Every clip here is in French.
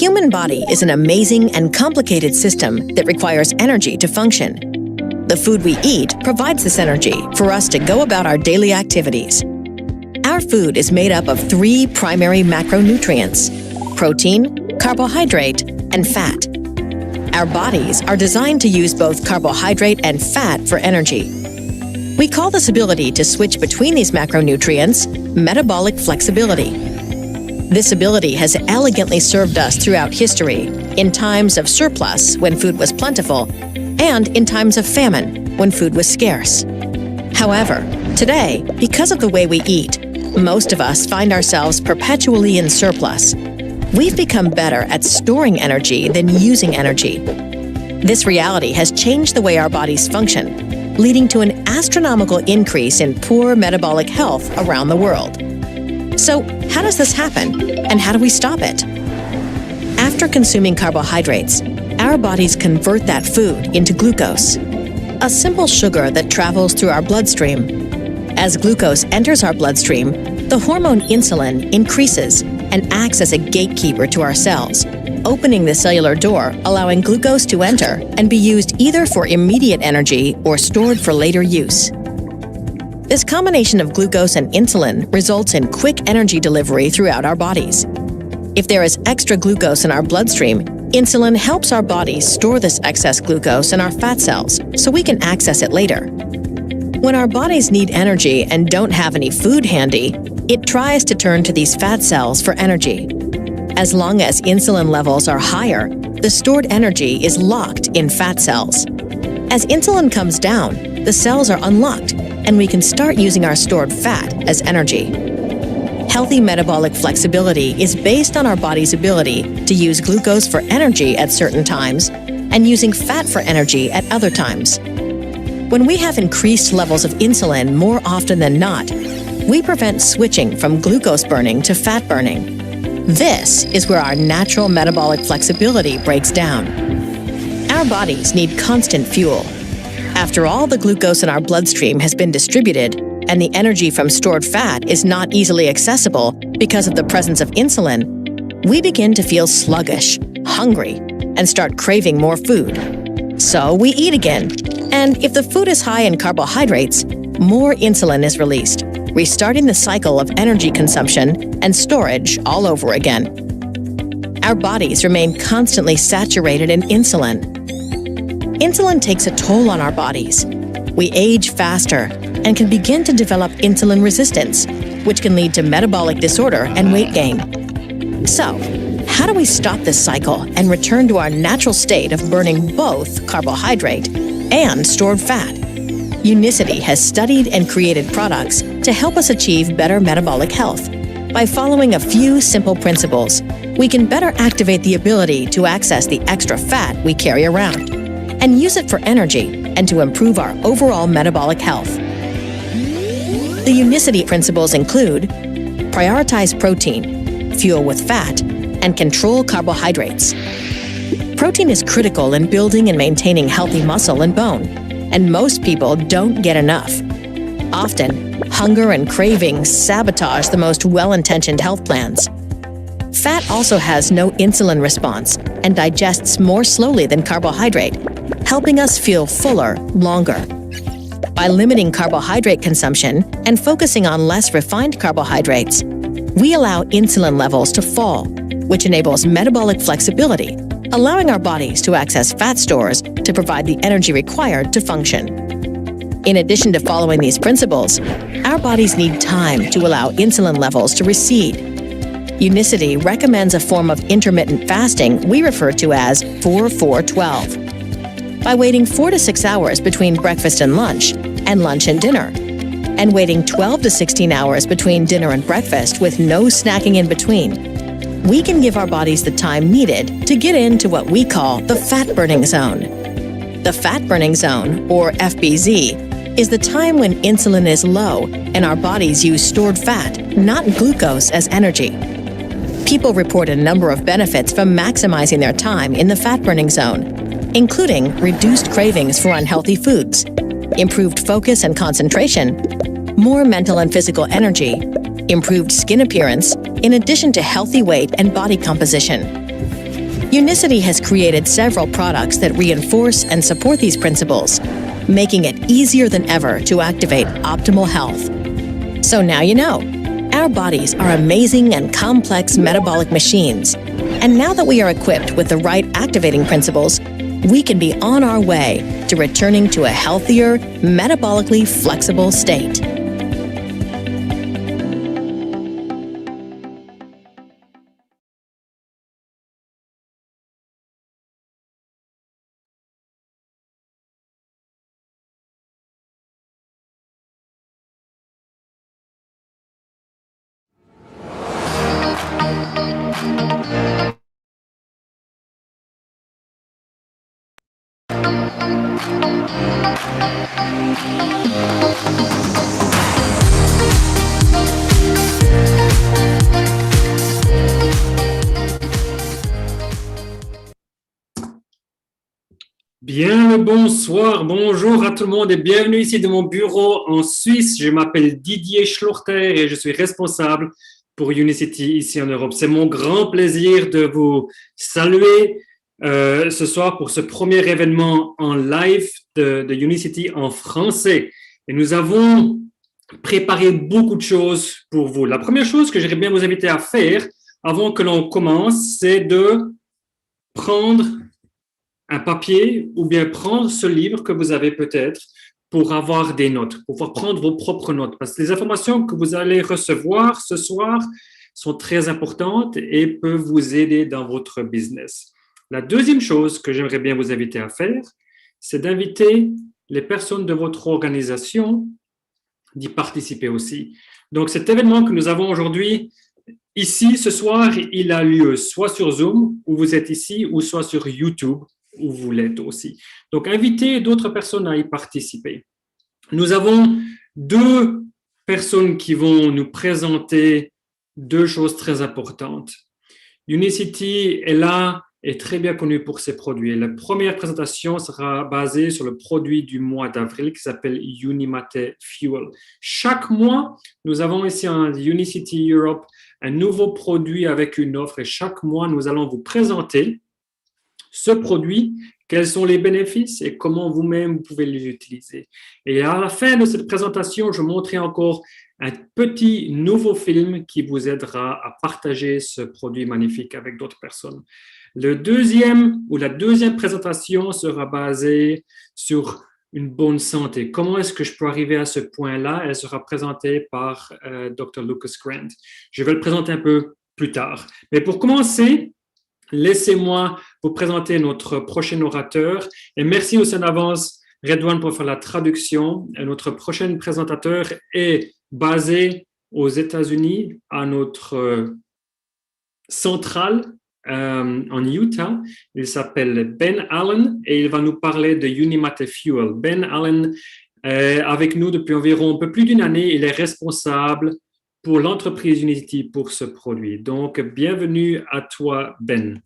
human body is an amazing and complicated system that requires energy to function. The food we eat provides this energy for us to go about our daily activities. Our food is made up of 3 primary macronutrients: protein, carbohydrate, and fat. Our bodies are designed to use both carbohydrate and fat for energy. We call this ability to switch between these macronutrients metabolic flexibility. This ability has elegantly served us throughout history, in times of surplus when food was plentiful, and in times of famine when food was scarce. However, today, because of the way we eat, most of us find ourselves perpetually in surplus. We've become better at storing energy than using energy. This reality has changed the way our bodies function, leading to an astronomical increase in poor metabolic health around the world. So, how does this happen, and how do we stop it? After consuming carbohydrates, our bodies convert that food into glucose, a simple sugar that travels through our bloodstream. As glucose enters our bloodstream, the hormone insulin increases and acts as a gatekeeper to our cells, opening the cellular door, allowing glucose to enter and be used either for immediate energy or stored for later use. This combination of glucose and insulin results in quick energy delivery throughout our bodies. If there is extra glucose in our bloodstream, insulin helps our bodies store this excess glucose in our fat cells so we can access it later. When our bodies need energy and don't have any food handy, it tries to turn to these fat cells for energy. As long as insulin levels are higher, the stored energy is locked in fat cells. As insulin comes down, the cells are unlocked, and we can start using our stored fat as energy. Healthy metabolic flexibility is based on our body's ability to use glucose for energy at certain times and using fat for energy at other times. When we have increased levels of insulin more often than not, we prevent switching from glucose burning to fat burning. This is where our natural metabolic flexibility breaks down. Our bodies need constant fuel. After all the glucose in our bloodstream has been distributed and the energy from stored fat is not easily accessible because of the presence of insulin, we begin to feel sluggish, hungry, and start craving more food. So we eat again, and if the food is high in carbohydrates, more insulin is released, restarting the cycle of energy consumption and storage all over again. Our bodies remain constantly saturated in insulin. Insulin takes a toll on our bodies. We age faster and can begin to develop insulin resistance, which can lead to metabolic disorder and weight gain. So, how do we stop this cycle and return to our natural state of burning both carbohydrate and stored fat? Unicity has studied and created products to help us achieve better metabolic health. By following a few simple principles, we can better activate the ability to access the extra fat we carry around and use it for energy and to improve our overall metabolic health. The Unicity principles include: prioritize protein, fuel with fat, and control carbohydrates. Protein is critical in building and maintaining healthy muscle and bone, and most people don't get enough. Often, hunger and cravings sabotage the most well-intentioned health plans. Fat also has no insulin response and digests more slowly than carbohydrate, helping us feel fuller longer. By limiting carbohydrate consumption and focusing on less refined carbohydrates, we allow insulin levels to fall, which enables metabolic flexibility, allowing our bodies to access fat stores to provide the energy required to function. In addition to following these principles, our bodies need time to allow insulin levels to recede. Unicity recommends a form of intermittent fasting we refer to as 4-4-12. By waiting 4 to 6 hours between breakfast and lunch and dinner, and waiting 12 to 16 hours between dinner and breakfast with no snacking in between, we can give our bodies the time needed to get into what we call the fat-burning zone. The fat-burning zone, or FBZ, is the time when insulin is low and our bodies use stored fat, not glucose, as energy. People report a number of benefits from maximizing their time in the fat-burning zone, including reduced cravings for unhealthy foods, improved focus and concentration, more mental and physical energy, improved skin appearance, in addition to healthy weight and body composition. Unicity has created several products that reinforce and support these principles, making it easier than ever to activate optimal health. So now you know. Our bodies are amazing and complex metabolic machines. And now that we are equipped with the right activating principles, we can be on our way to returning to a healthier, metabolically flexible state. Bien le bonsoir, bonjour à tout le monde et bienvenue ici de mon bureau en Suisse. Je m'appelle Didier Schlurter et je suis responsable pour Unicity ici en Europe. C'est mon grand plaisir de vous saluer ce soir pour ce premier événement en live de Unicity en français. Et nous avons préparé beaucoup de choses pour vous. La première chose que j'aimerais bien vous inviter à faire avant que l'on commence, c'est de prendre un papier ou bien prendre ce livre que vous avez peut-être pour avoir des notes, pour pouvoir prendre vos propres notes. Parce que les informations que vous allez recevoir ce soir sont très importantes et peuvent vous aider dans votre business. La deuxième chose que j'aimerais bien vous inviter à faire, c'est d'inviter les personnes de votre organisation d'y participer aussi. Donc, cet événement que nous avons aujourd'hui, ici, ce soir, il a lieu soit sur Zoom, où vous êtes ici, ou soit sur YouTube, où vous l'êtes aussi. Donc, invitez d'autres personnes à y participer. Nous avons deux personnes qui vont nous présenter deux choses très importantes. Unicity est là, est très bien connu pour ses produits. La première présentation sera basée sur le produit du mois d'avril qui s'appelle Unimate Fuel. Chaque mois, nous avons ici en Unicity Europe un nouveau produit avec une offre et chaque mois, nous allons vous présenter ce produit, quels sont les bénéfices et comment vous-même vous pouvez les utiliser. Et à la fin de cette présentation, je montrerai encore un petit nouveau film qui vous aidera à partager ce produit magnifique avec d'autres personnes. La deuxième présentation sera basée sur une bonne santé. Comment est-ce que je peux arriver à ce point-là? Elle sera présentée par Dr. Lucas Grant. Je vais le présenter un peu plus tard. Mais pour commencer, laissez-moi vous présenter notre prochain orateur. Et merci aussi en avance, Redouane, pour faire la traduction. Et notre prochain présentateur est basé aux États-Unis, à notre centrale en Utah. Il s'appelle Ben Allen et il va nous parler de Unimate Fuel. Ben Allen est avec nous depuis environ un peu plus d'une année. Il est responsable pour l'entreprise Unicity pour ce produit. Donc, bienvenue à toi, Ben.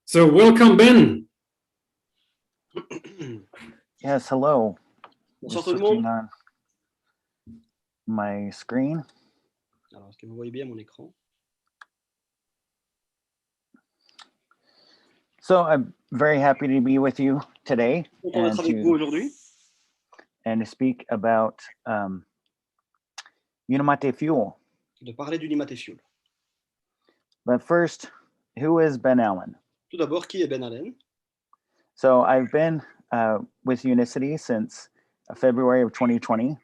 So, welcome, Ben. Yes, hello. Bonsoir tout le monde. On my screen. Alors, est-ce que vous voyez bien mon écran? So I'm very happy to be with you today Content d'être avec vous aujourd'hui and to speak about Unimate Fuel. de parler d'Unimate Fuel. But first, who is Ben Allen? Tout d'abord, qui est Ben Allen? So I've been with Unicity since February of 2020.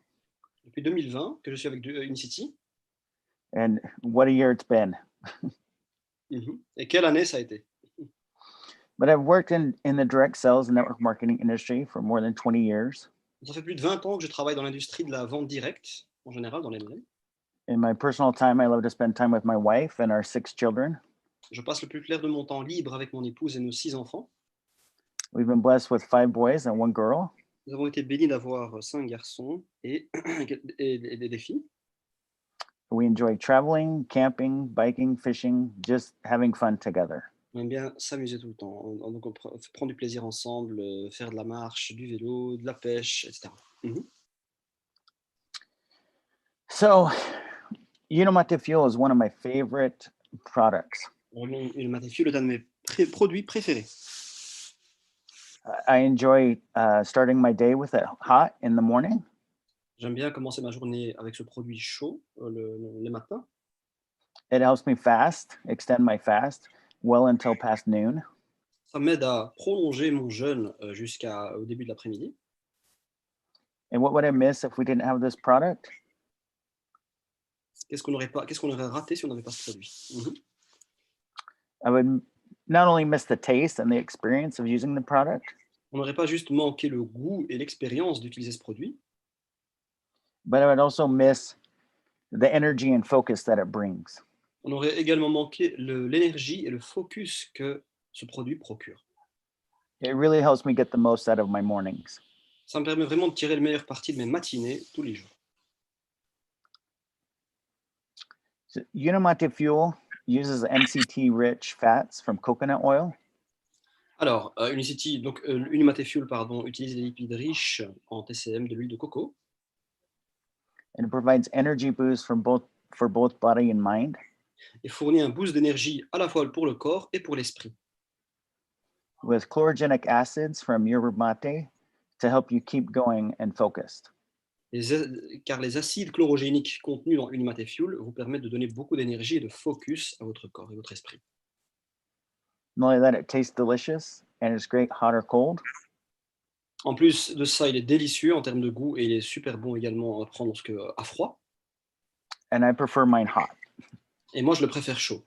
Depuis 2020 que je suis avec Unicity. And what a year it's been. Et quelle année ça a été? But I've worked in the direct sales and network marketing industry for more than 20 years. Ça fait plus de 20 ans que je travaille dans l'industrie de la vente directe, en général dans les domaines. In my personal time, I love to spend time with my wife and our 6 children. Je passe le plus clair de mon temps libre avec mon épouse et nos 6 enfants. We've been blessed with 5 boys and 1 girl. Nous avons été bénis d'avoir 5 garçons et des filles. We enjoy traveling, camping, biking, fishing, just having fun together. On aime bien s'amuser tout le temps. Donc on prend du plaisir ensemble, faire de la marche, du vélo, de la pêche, etc. Mhm. So, Unicity Fuel is one of my favorite products. Unicity Fuel est un de mes produits préférés. I enjoy starting my day with it hot in the morning. J'aime bien commencer ma journée avec ce produit chaud le matin. It helps me fast, extend my fast well until past noon. Ça m'aide à prolonger mon jeûne jusqu'au début de l'après-midi. And what would I miss if we didn't have this product? Qu'est-ce qu'on aurait raté si on n'avait pas ce produit? Mhm. I would not only miss the taste and the experience of using the product, On n'aurait pas juste manqué le goût et l'expérience d'utiliser ce produit, but I would also miss the energy and focus that it brings. on aurait également manqué l'énergie et le focus que ce produit procure. It really helps me get the most out of my mornings. Ça me permet vraiment de tirer le meilleur parti de mes matinées tous les jours. So, Unicity Fuel uses MCT-rich fats from coconut oil. Alors, Unicity, donc Unicity Fuel, pardon, utilise des lipides riches en TCM de l'huile de coco. And it provides energy boost for both body and mind. Et fournit un boost d'énergie à la fois pour le corps et pour l'esprit. With chlorogenic acids from yerba mate to help you keep going and focused. Car les acides chlorogéniques contenus dans Unicity Fuel vous permettent de donner beaucoup d'énergie et de focus à votre corps et votre esprit. Not only that, it tastes delicious and it's great hot or cold. En plus de ça, il est délicieux en termes de goût et il est super bon également à prendre à froid. And I prefer mine hot. Et moi, je le préfère chaud.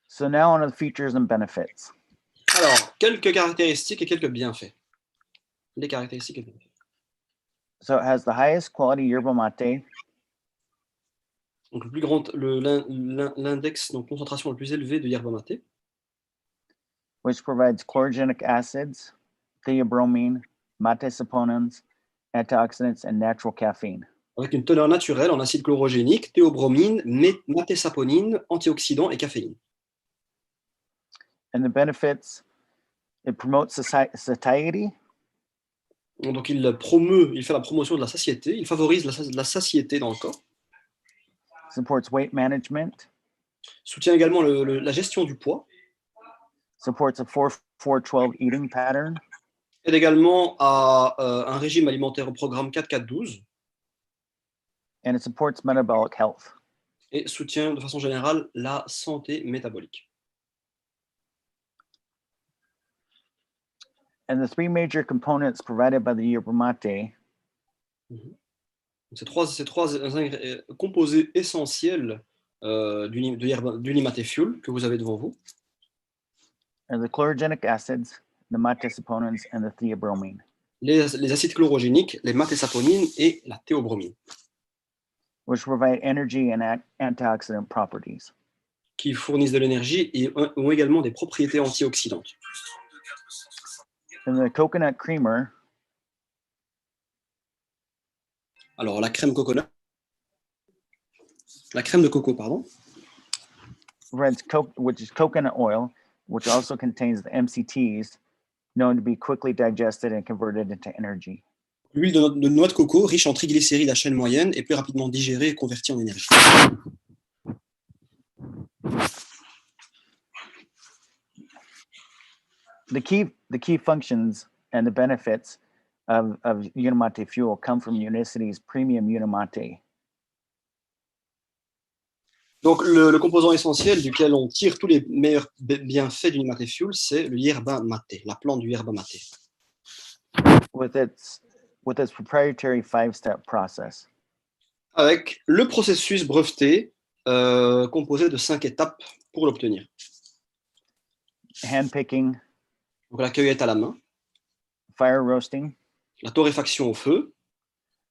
So now on to the features and benefits. Alors, quelques caractéristiques et quelques bienfaits. Les caractéristiques et bienfaits. So it has the highest quality yerba mate, Donc, l'index, donc concentration la plus élevée de yerba mate, which provides chlorogenic acids, theobromine, mate saponins, antioxidants, and natural caffeine. avec une teneur naturelle en acide chlorogénique, théobromine, matésaponine, antioxydants et caféine. And the benefits, it promotes satiety, Donc, il fait la promotion de la satiété, il favorise la satiété dans le corps, supports weight management, soutient également la gestion du poids, supports a 4-4-12 eating pattern, aide également à un régime alimentaire au programme 4-4-12 and it supports metabolic health. et soutient de façon générale la santé métabolique. And the three major components provided by the yerba mate Ces trois composés essentiels d'Unicity Fuel que vous avez devant vous are the chlorogenic acids, the mate saponins, and the theobromine, les acides chlorogéniques, les matésaponines et la théobromine, which provide energy and antioxidant properties. qui fournissent de l'énergie et ont également des propriétés antioxydantes. And the coconut creamer Alors, la crème de coco, pardon, provides which is coconut oil, which also contains the MCTs, known to be quickly digested and converted into energy. l'huile de noix de coco, riche en triglycérides à chaîne moyenne, est plus rapidement digérée et convertie en énergie. The key functions and the benefits of Unicity Fuel come from Unicity's premium Unicity. Donc, le composant essentiel duquel on tire tous les meilleurs bienfaits d'Unicity Fuel, c'est le yerba mate, la plante du yerba mate. With its proprietary 5-step process. Avec le processus breveté composé de 5 étapes pour l'obtenir. Handpicking, Donc, la cueillette à la main, fire roasting, la torréfaction au feu,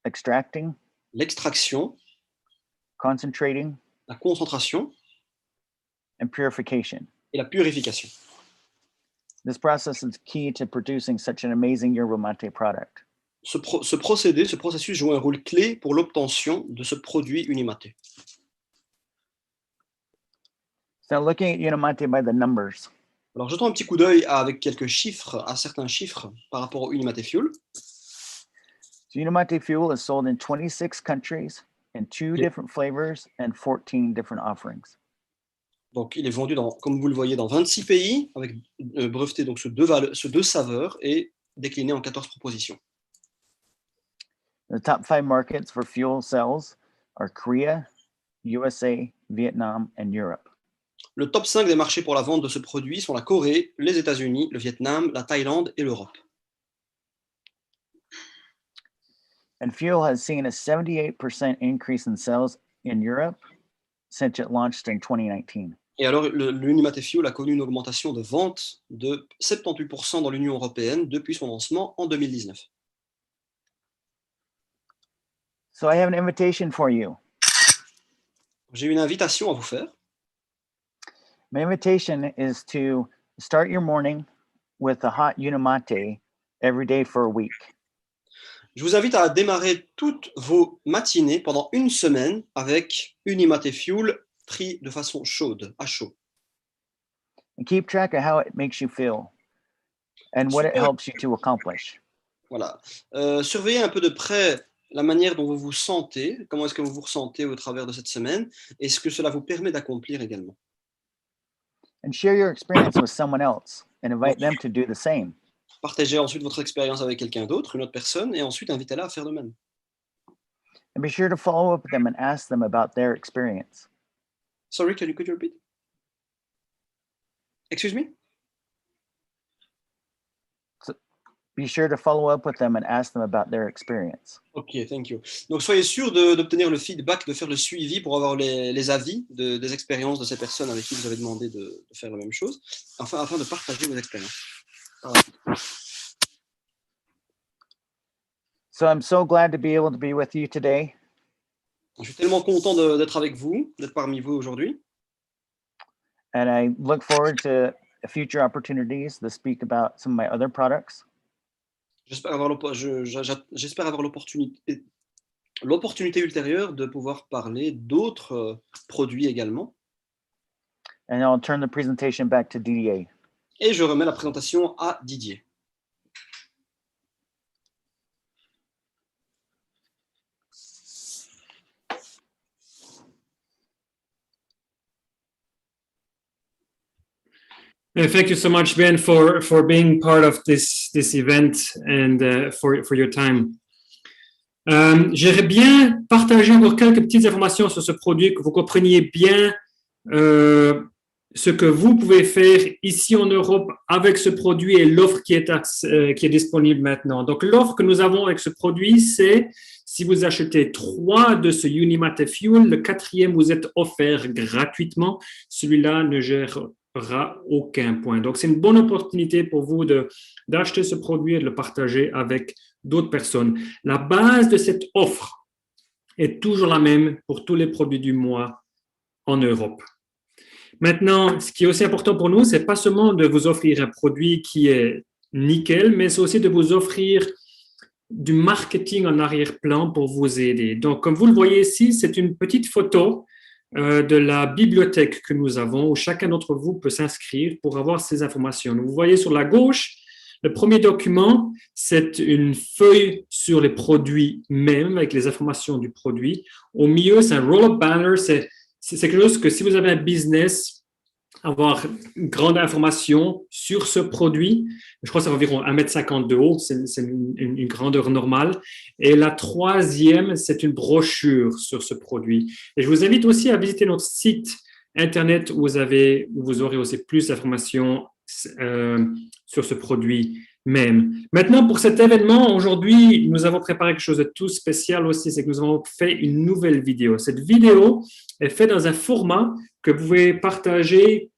extracting, l'extraction, concentrating, la concentration and purification. et la purification. This process is key to producing such an amazing yerba mate product. ce processus joue un rôle clé pour l'obtention de ce produit Unimaté. So looking at Unimate by the numbers. Alors, jetons un petit coup d'œil avec quelques chiffres, à certains chiffres par rapport au Unimaté Fuel. So Unimate fuel is sold in 26 countries in 2 different flavors and 14 different offerings. Donc, il est vendu, comme vous le voyez, dans 26 pays, avec breveté donc sous deux saveurs et décliné en 14 propositions. The top 5 markets for fuel cells are Korea, USA, Vietnam, and Europe. Le top 5 des marchés pour la vente de ce produit sont la Corée, les États-Unis, le Vietnam, la Thaïlande et l'Europe. And fuel has seen a 78% increase in sales in Europe since it launched in 2019. Et alors, l'Unimaté Fuel a connu une augmentation de vente de 78% dans l'Union européenne depuis son lancement en 2019. So I have an invitation for you. J'ai une invitation à vous faire. My invitation is to start your morning with a hot Unimate every day for a week. Je vous invite à démarrer toutes vos matinées pendant une semaine avec Unimaté Fuel pris de façon chaude, à chaud. And keep track of how it makes you feel and what it helps you to accomplish. Voilà. Surveillez un peu de près la manière dont vous vous sentez, comment est-ce que vous vous ressentez au travers de cette semaine et ce que cela vous permet d'accomplir également. And share your experience with someone else and invite them to do the same. Partagez ensuite votre expérience avec quelqu'un d'autre, une autre personne, et ensuite invitez-la à faire de même. And be sure to follow up with them and ask them about their experience. Sorry, could you repeat? Excuse me? So be sure to follow up with them and ask them about their experience. Ok, thank you. Donc soyez sûr d'obtenir le feedback, de faire le suivi pour avoir les avis des expériences de ces personnes avec qui vous avez demandé de faire la même chose, afin de partager vos expériences. So I'm so glad to be able to be with you today. Je suis tellement content d'être avec vous, d'être parmi vous aujourd'hui. And I look forward to future opportunities to speak about some of my other products. J'espère avoir l'opportunité ultérieure de pouvoir parler d'autres produits également. And I'll turn the presentation back to Didier. Et je remets la présentation à Didier. Thank you so much, Ben, for being part of this event and for your time. J'aimerais bien partager encore quelques petites informations sur ce produit, que vous compreniez bien ce que vous pouvez faire ici en Europe avec ce produit et l'offre qui est disponible maintenant. Donc, l'offre que nous avons avec ce produit, c'est si vous achetez 3 de ce Unimate Fuel, le 4e vous est offert gratuitement. Celui-là ne gérera aucun point. Donc, c'est une bonne opportunité pour vous d'acheter ce produit et de le partager avec d'autres personnes. La base de cette offre est toujours la même pour tous les produits du mois en Europe. Maintenant, ce qui est aussi important pour nous, c'est pas seulement de vous offrir un produit qui est nickel, mais c'est aussi de vous offrir du marketing en arrière-plan pour vous aider. Donc, comme vous le voyez ici, c'est une petite photo de la bibliothèque que nous avons où chacun d'entre vous peut s'inscrire pour avoir ces informations. Vous voyez sur la gauche, le premier document, c'est une feuille sur les produits même avec les informations du produit. Au milieu, c'est un roll-up banner, c'est quelque chose que si vous avez un business, avoir une grande information sur ce produit, je crois que c'est environ 1,50 m de haut, c'est une grandeur normale. Et la troisième, c'est une brochure sur ce produit. Et je vous invite aussi à visiter notre site Internet où vous aurez aussi plus d'informations sur ce produit même. Maintenant, pour cet événement, aujourd'hui, nous avons préparé quelque chose de tout spécial aussi, c'est que nous avons fait une nouvelle vidéo. Cette vidéo est faite dans un format que vous pouvez partager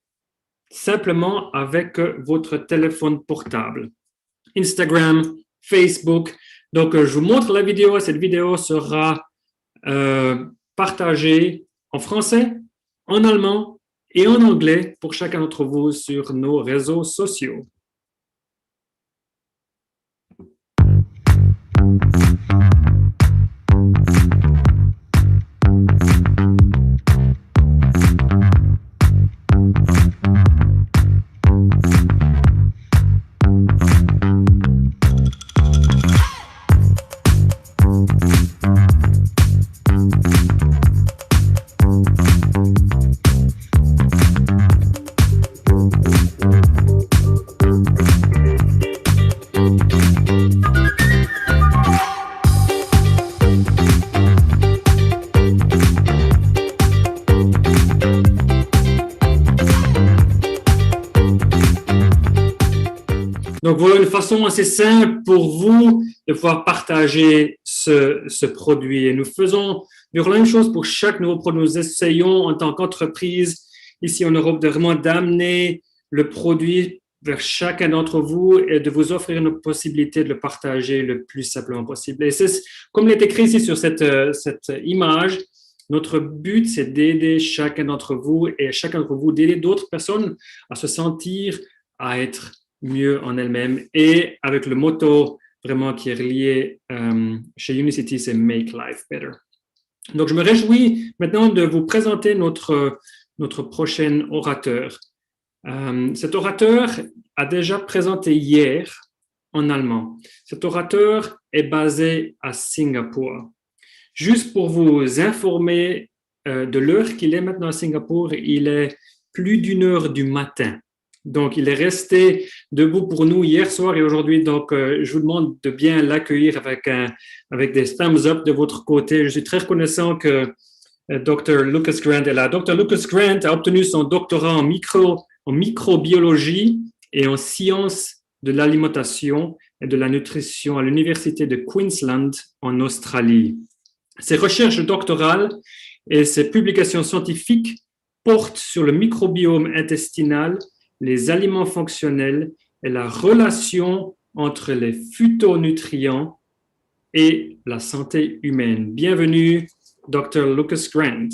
simplement avec votre téléphone portable. Instagram, Facebook. Donc, je vous montre la vidéo. Cette vidéo sera partagée en français, en allemand et en anglais pour chacun d'entre vous sur nos réseaux sociaux. Donc, voilà une façon assez simple pour vous de pouvoir partager ce produit. Et nous faisons la même chose pour chaque nouveau produit. Nous essayons en tant qu'entreprise ici en Europe de vraiment d'amener le produit vers chacun d'entre vous et de vous offrir une possibilité de le partager le plus simplement possible. Et c'est comme il est écrit ici sur cette image, notre but, c'est d'aider chacun d'entre vous et chacun d'entre vous d'aider d'autres personnes à se sentir, à être mieux en elles-mêmes. Et avec le motto vraiment qui est relié chez Unicity, c'est Make Life Better. Donc, je me réjouis maintenant de vous présenter notre prochain orateur. Cet orateur a déjà présenté hier en allemand. Cet orateur est basé à Singapour. Juste pour vous informer de l'heure qu'il est maintenant à Singapour, il est plus d'1 heure du matin. Donc, il est resté debout pour nous hier soir et aujourd'hui. Donc, je vous demande de bien l'accueillir avec des thumbs up de votre côté. Je suis très reconnaissant que Dr. Lucas Grant est là. Dr. Lucas Grant a obtenu son doctorat en microbiologie et en sciences de l'alimentation et de la nutrition à l'Université de Queensland en Australie. Ses recherches doctorales et ses publications scientifiques portent sur le microbiome intestinal, les aliments fonctionnels et la relation entre les phytonutriments et la santé humaine. Bienvenue, Dr. Lucas Grant.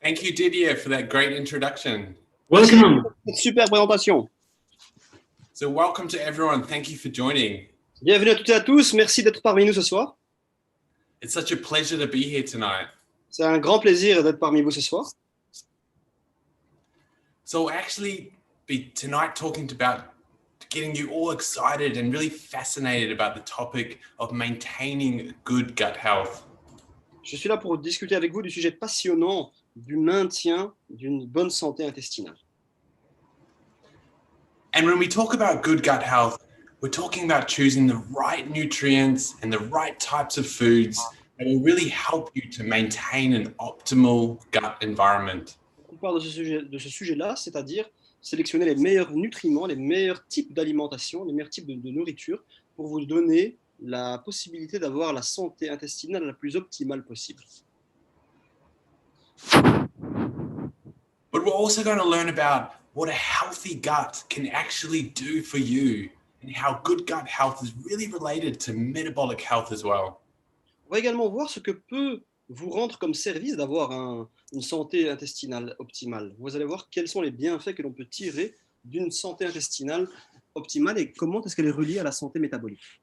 Thank you, Didier, for that great introduction. Welcome. Super présentation. So welcome to everyone. Thank you for joining. Bienvenue à toutes et à tous. Merci d'être parmi nous ce soir. It's such a pleasure to be here tonight. C'est un grand plaisir d'être parmi vous ce soir. So we'll actually be tonight talking about getting you all excited and really fascinated about the topic of maintaining good gut health. Je suis là pour discuter avec vous du sujet passionnant du maintien d'une bonne santé intestinale. And when we talk about good gut health, we're talking about choosing the right nutrients and the right types of foods that will really help you to maintain an optimal gut environment. On parle de ce sujet-là, c'est-à-dire sélectionner les meilleurs nutriments, les meilleurs types d'alimentation, les meilleurs types de nourriture pour vous donner la possibilité d'avoir la santé intestinale la plus optimale possible. But we're also going to learn about what a healthy gut can actually do for you and how good gut health is really related to metabolic health as well. On va également voir ce que peut vous rendre comme service d'avoir une santé intestinale optimale. Vous allez voir quels sont les bienfaits que l'on peut tirer d'une santé intestinale optimale et comment est-ce qu'elle est reliée à la santé métabolique.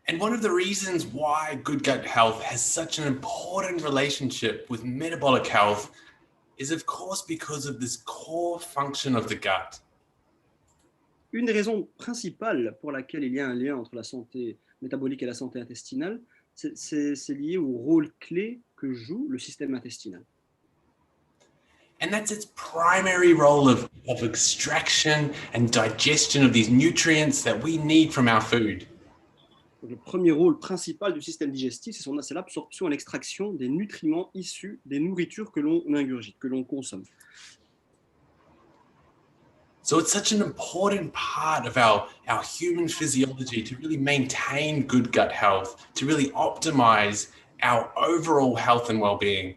And one of the reasons why good gut health has such an important relationship with metabolic health is of course because of this core function of the gut. Une des raisons principales pour laquelle il y a un lien entre la santé métabolique et la santé intestinale, c'est lié au rôle clé que joue le système intestinal. And that's its primary role of extraction and digestion of these nutrients that we need from our food. Donc, le premier rôle principal du système digestif, c'est l'absorption et l'extraction des nutriments issus des nourritures que l'on ingurgite, que l'on consomme. So it's such an important part of our human physiology to really maintain good gut health, to really optimize our overall health and well-being.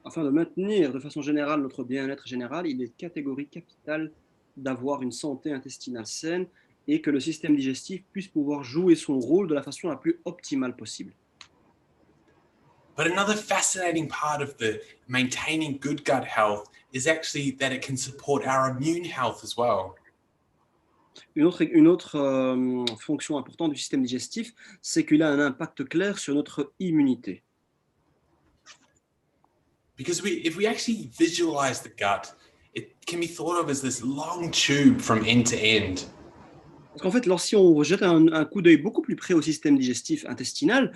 Afin de maintenir de façon générale notre bien-être général, il est catégorie capitale d'avoir une santé intestinale saine et que le système digestif puisse pouvoir jouer son rôle de la façon la plus optimale possible. But another fascinating part of the maintaining good gut health is actually that it can support our immune health as well. Une autre fonction importante du système digestif, c'est qu'il a un impact clair sur notre immunité. Because if we actually visualize the gut, it can be thought of as this long tube from end to end. Parce qu'en fait, si on jette un coup d'œil beaucoup plus près au système digestif intestinal,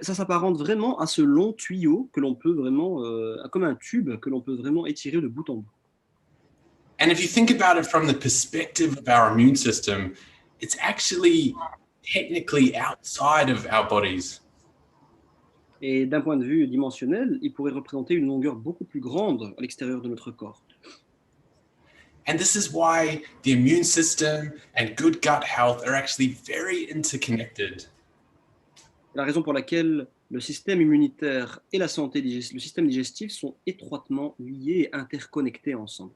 ça s'apparente vraiment à ce long tuyau que l'on peut vraiment, comme un tube que l'on peut vraiment étirer de bout en bout. And if you think about it from the perspective of our immune system, it's actually technically outside of our bodies. Et d'un point de vue dimensionnel, il pourrait représenter une longueur beaucoup plus grande à l'extérieur de notre corps. And this is why the immune system and good gut health are actually very interconnected. La raison pour laquelle le système immunitaire et le système digestif sont étroitement liés et interconnectés ensemble.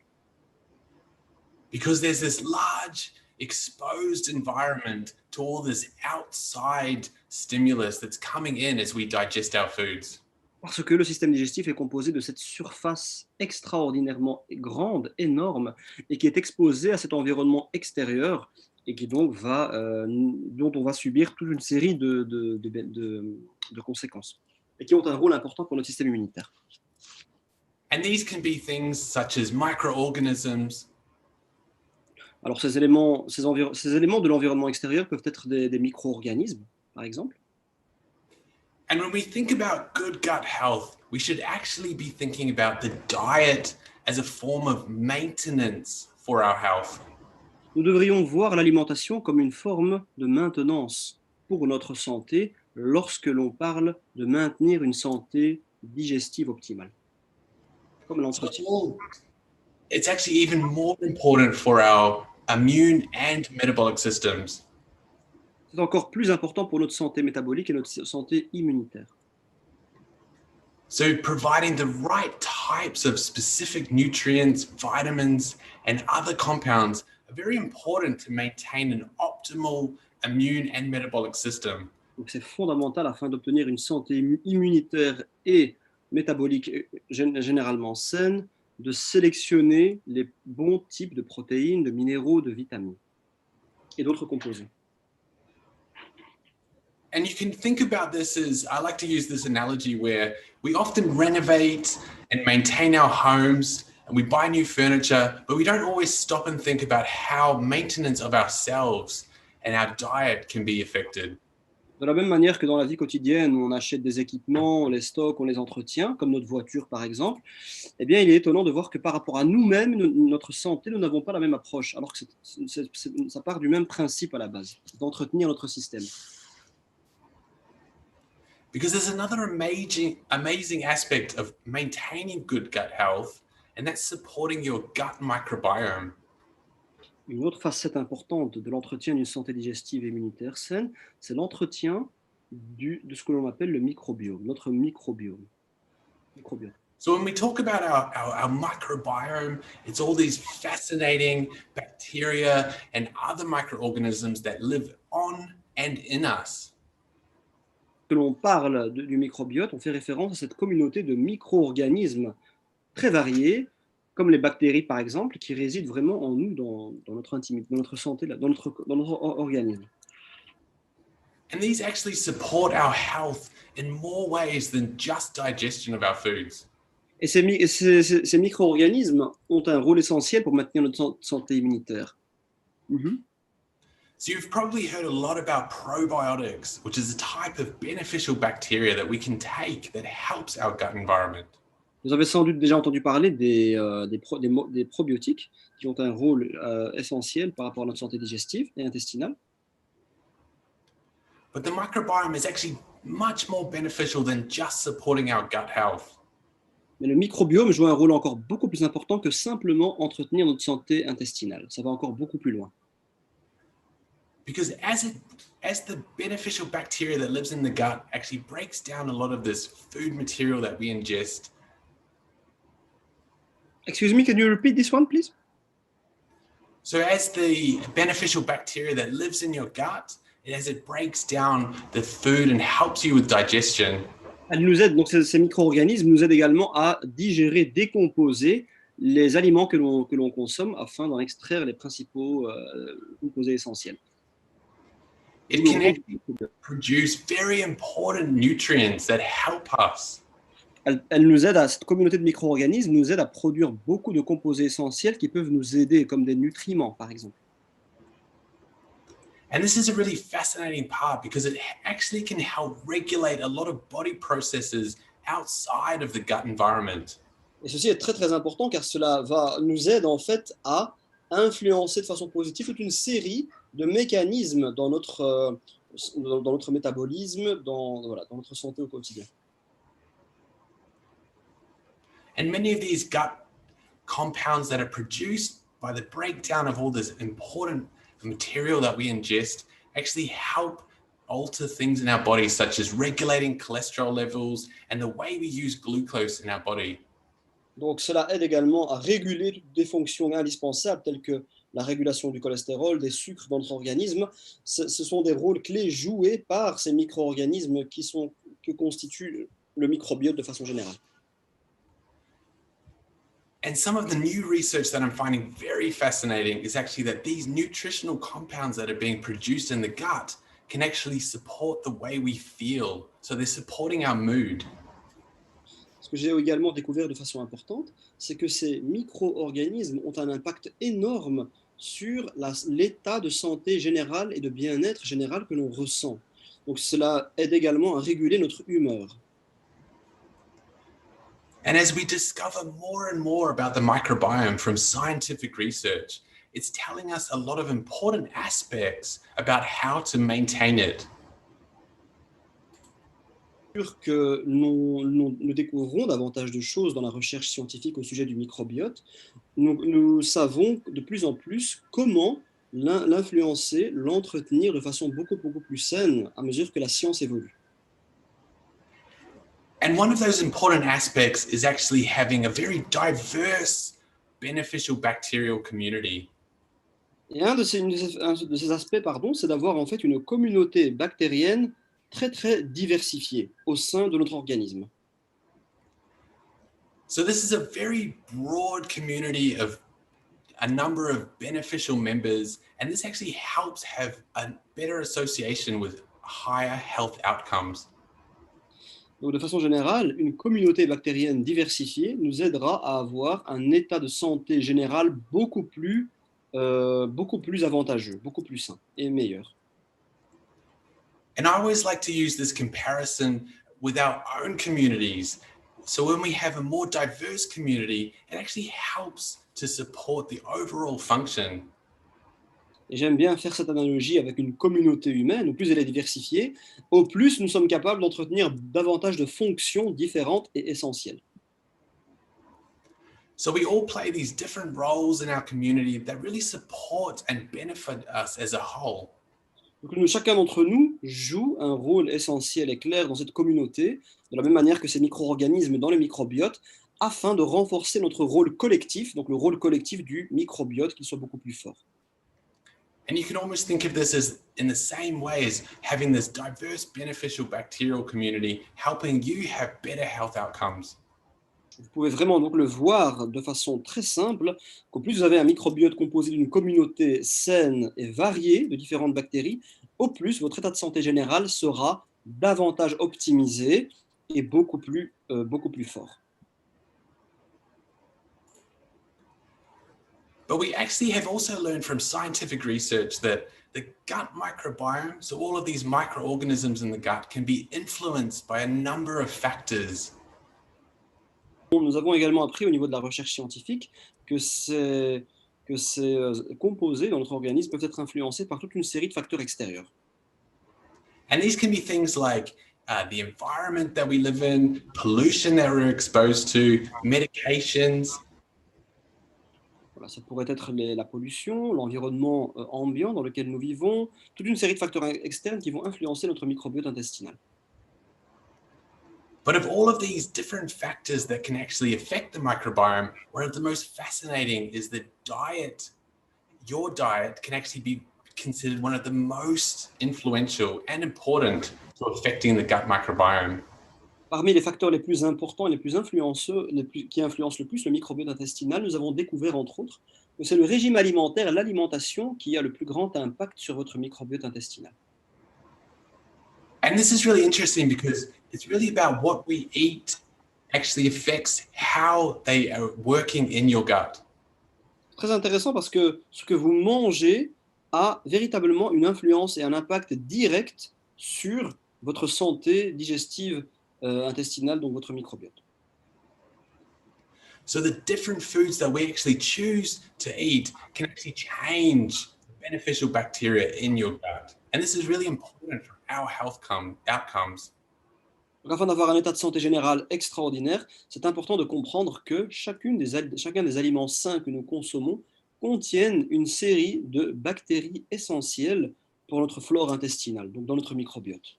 Because there's this large exposed environment to all this outside stimulus that's coming in as we digest our foods. Parce que le système digestif est composé de cette surface extraordinairement grande, énorme, et qui est exposée à cet environnement extérieur, et qui donc dont on va subir toute une série de conséquences, et qui ont un rôle important pour notre système immunitaire. And these can be things such as microorganisms. Alors ces éléments de l'environnement extérieur peuvent être des micro-organismes, par exemple. And when we think about good gut health, we should actually be thinking about the diet as a form of maintenance for our health. Nous devrions voir l'alimentation comme une forme de maintenance pour notre santé lorsque l'on parle de maintenir une santé digestive optimale. Comme l'entretien. It's actually even more important for our immune and metabolic systems. C'est encore plus important pour notre santé métabolique et notre santé immunitaire. So providing the right types of specific nutrients, vitamins, and other compounds are very important to maintain an optimal immune and metabolic system. Donc c'est fondamental afin d'obtenir une santé immunitaire et métabolique généralement saine, de sélectionner les bons types de protéines, de minéraux, de vitamines et d'autres composés. And you can think about this as, I like to use this analogy where we often renovate and maintain our homes and we buy new furniture, but we don't always stop and think about how maintenance of ourselves and our diet can be affected. De la même manière que dans la vie quotidienne, où on achète des équipements, on les stocke, on les entretient, comme notre voiture par exemple, eh bien, il est étonnant de voir que par rapport à nous-mêmes, notre santé, nous n'avons pas la même approche, alors que ça part du même principe à la base, d'entretenir notre système. Because there's another amazing aspect of maintaining good gut health, and that's supporting your gut microbiome. Une autre facette importante de l'entretien d'une santé digestive et immunitaire saine, c'est l'entretien de ce que l'on appelle le microbiome, notre microbiome. So when we talk about our microbiome, it's all these fascinating bacteria and other microorganisms that live on and in us. Que l'on parle du microbiote, on fait référence à cette communauté de micro-organismes très variés, comme les bactéries par exemple, qui résident vraiment en nous, dans notre intimité, dans notre santé, dans notre organisme. And these actually support our health in more ways than just digestion of our foods. Et ces micro-organismes ont un rôle essentiel pour maintenir notre santé immunitaire. So you've probably heard a lot about probiotics, which is a type of beneficial bacteria that we can take that helps our gut environment. Vous avez sans doute déjà entendu parler des probiotiques qui ont un rôle essentiel par rapport à notre santé digestive et intestinale. But the microbiome is actually much more beneficial than just supporting our gut health. Mais le microbiome joue un rôle encore beaucoup plus important que simplement entretenir notre santé intestinale. Ça va encore beaucoup plus loin. Because as the beneficial bacteria that lives in the gut actually breaks down a lot of this food material that we ingest. Excuse me, can you repeat this one, please? So as the beneficial bacteria that lives in your gut, as it breaks down the food and helps you with digestion. Elle nous aide, donc ces micro-organismes nous aident également à digérer, décomposer les aliments que l'on consomme afin d'en extraire les principaux composés essentiels. It can actually produce very important nutrients that help us. Elle nous aide, cette communauté de micro-organismes nous aide à produire beaucoup de composés essentiels qui peuvent nous aider, comme des nutriments, par exemple. And this is a really fascinating part because it actually can help regulate a lot of body processes outside of the gut environment. Et ceci est très très important car cela nous aide en fait à influencer de façon positive toute une série de mécanismes dans notre métabolisme, voilà, dans notre santé au quotidien. And many of these gut compounds that are produced by the breakdown of all this important material that we ingest actually help alter things in our body, such as regulating cholesterol levels and the way we use glucose in our body. Donc cela aide également à réguler des fonctions indispensables telles que la régulation du cholestérol, des sucres dans notre organisme. Ce sont des rôles clés joués par ces micro-organismes que constitue le microbiote de façon générale. And some of the new research that I'm finding very fascinating is actually that these nutritional compounds that are being produced in the gut can actually support the way we feel. So they're supporting our mood. Ce que j'ai également découvert de façon importante, c'est que ces micro-organismes ont un impact énorme sur l'état de santé général et de bien-être général que l'on ressent. Donc cela aide également à réguler notre humeur. And as we discover more and more about the microbiome from scientific research, it's telling us a lot of important aspects about how to maintain it. Que nous découvrons davantage de choses dans la recherche scientifique au sujet du microbiote, nous savons de plus en plus comment l'influencer, l'entretenir de façon beaucoup plus saine à mesure que la science évolue. And one of those important aspects is actually having a very diverse, beneficial bacterial community. Et un de ces aspects, c'est d'avoir en fait une communauté bactérienne très diversifiée au sein de notre organisme. So this is a very broad community of a number of beneficial members, and this actually helps have a better association with higher health outcomes. Donc, de façon générale, une communauté bactérienne diversifiée nous aidera à avoir un état de santé général beaucoup plus avantageux, beaucoup plus sain et meilleur. And I always like to use this comparison with our own communities. So when we have a more diverse community, it actually helps to support the overall function. Et j'aime bien faire cette analogie avec une communauté humaine. Au plus elle est diversifiée, au plus nous sommes capables d'entretenir davantage de fonctions différentes et essentielles. So we all play these different roles in our community that really support and benefit us as a whole. Donc, chacun d'entre nous joue un rôle essentiel et clair dans cette communauté, de la même manière que ces micro-organismes dans le microbiote, afin de renforcer notre rôle collectif, donc le rôle collectif du microbiote, qu'il soit beaucoup plus fort. And you can almost think of this as in the same way as having this diverse, beneficial bacterial community helping you have better health outcomes. Vous pouvez vraiment donc le voir de façon très simple, qu'au plus vous avez un microbiote composé d'une communauté saine et variée de différentes bactéries, au plus votre état de santé général sera davantage optimisé et beaucoup plus fort. But we actually have also learned from scientific research that the gut microbiome, so all of these microorganisms in the gut, can be influenced by a number of factors. Nous avons également appris au niveau de la recherche scientifique que ces composés dans notre organisme peuvent être influencés par toute une série de facteurs extérieurs. And these can be things like the environment that we live in, pollution that we're exposed to, medications. Voilà, ça pourrait être la pollution, l'environnement ambiant dans lequel nous vivons, toute une série de facteurs externes qui vont influencer notre microbiote intestinal. But of all of these different factors that can actually affect the microbiome, one of the most fascinating is the diet. Your diet can actually be considered one of the most influential and important to affecting the gut microbiome. Parmi les facteurs les plus importants et les plus influenceux, qui influencent le plus le microbiote intestinal, nous avons découvert entre autres que c'est le régime alimentaire et l'alimentation qui a le plus grand impact sur votre microbiote intestinal. And this is really interesting because it's really about what we eat actually affects how they are working in your gut. Très intéressant parce que ce que vous mangez a véritablement une influence et un impact direct sur votre santé digestive intestinale, donc votre microbiote. So the different foods that we actually choose to eat can actually change the beneficial bacteria in your gut. And this is really important for our health outcomes. Donc, afin d'avoir un état de santé général extraordinaire, c'est important de comprendre que chacun des aliments sains que nous consommons contiennent une série de bactéries essentielles pour notre flore intestinale, donc dans notre microbiote.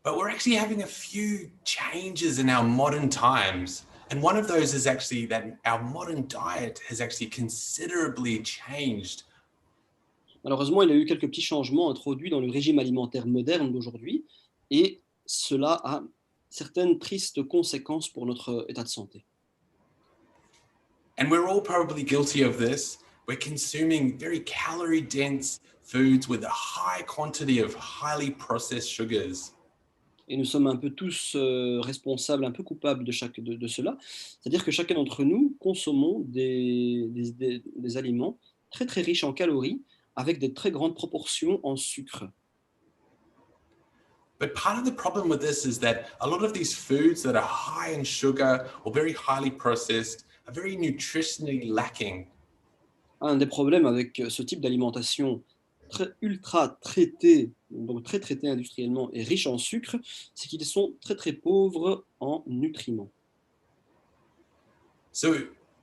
But we're actually having a few changes in our modern times. And one of those is actually that our modern diet has actually considerably changed. Malheureusement, il y a eu quelques petits changements introduits dans le régime alimentaire moderne d'aujourd'hui, et cela a certaines tristes conséquences pour notre état de santé. And we're all probably guilty of this. We're consuming very calorie-dense foods with a high quantity of highly processed sugars. Et nous sommes un peu tous responsables, un peu coupables de cela. C'est-à-dire que chacun d'entre nous consommons des aliments très très riches en calories, avec des très grandes proportions en sucre. But part of the problem with this is that a lot of these foods that are high in sugar or very highly processed are very nutritionally lacking. Un des problèmes avec ce type d'alimentation ultra traitée, donc très traitée industriellement et riche en sucre, c'est qu'ils sont très très pauvres en nutriments. So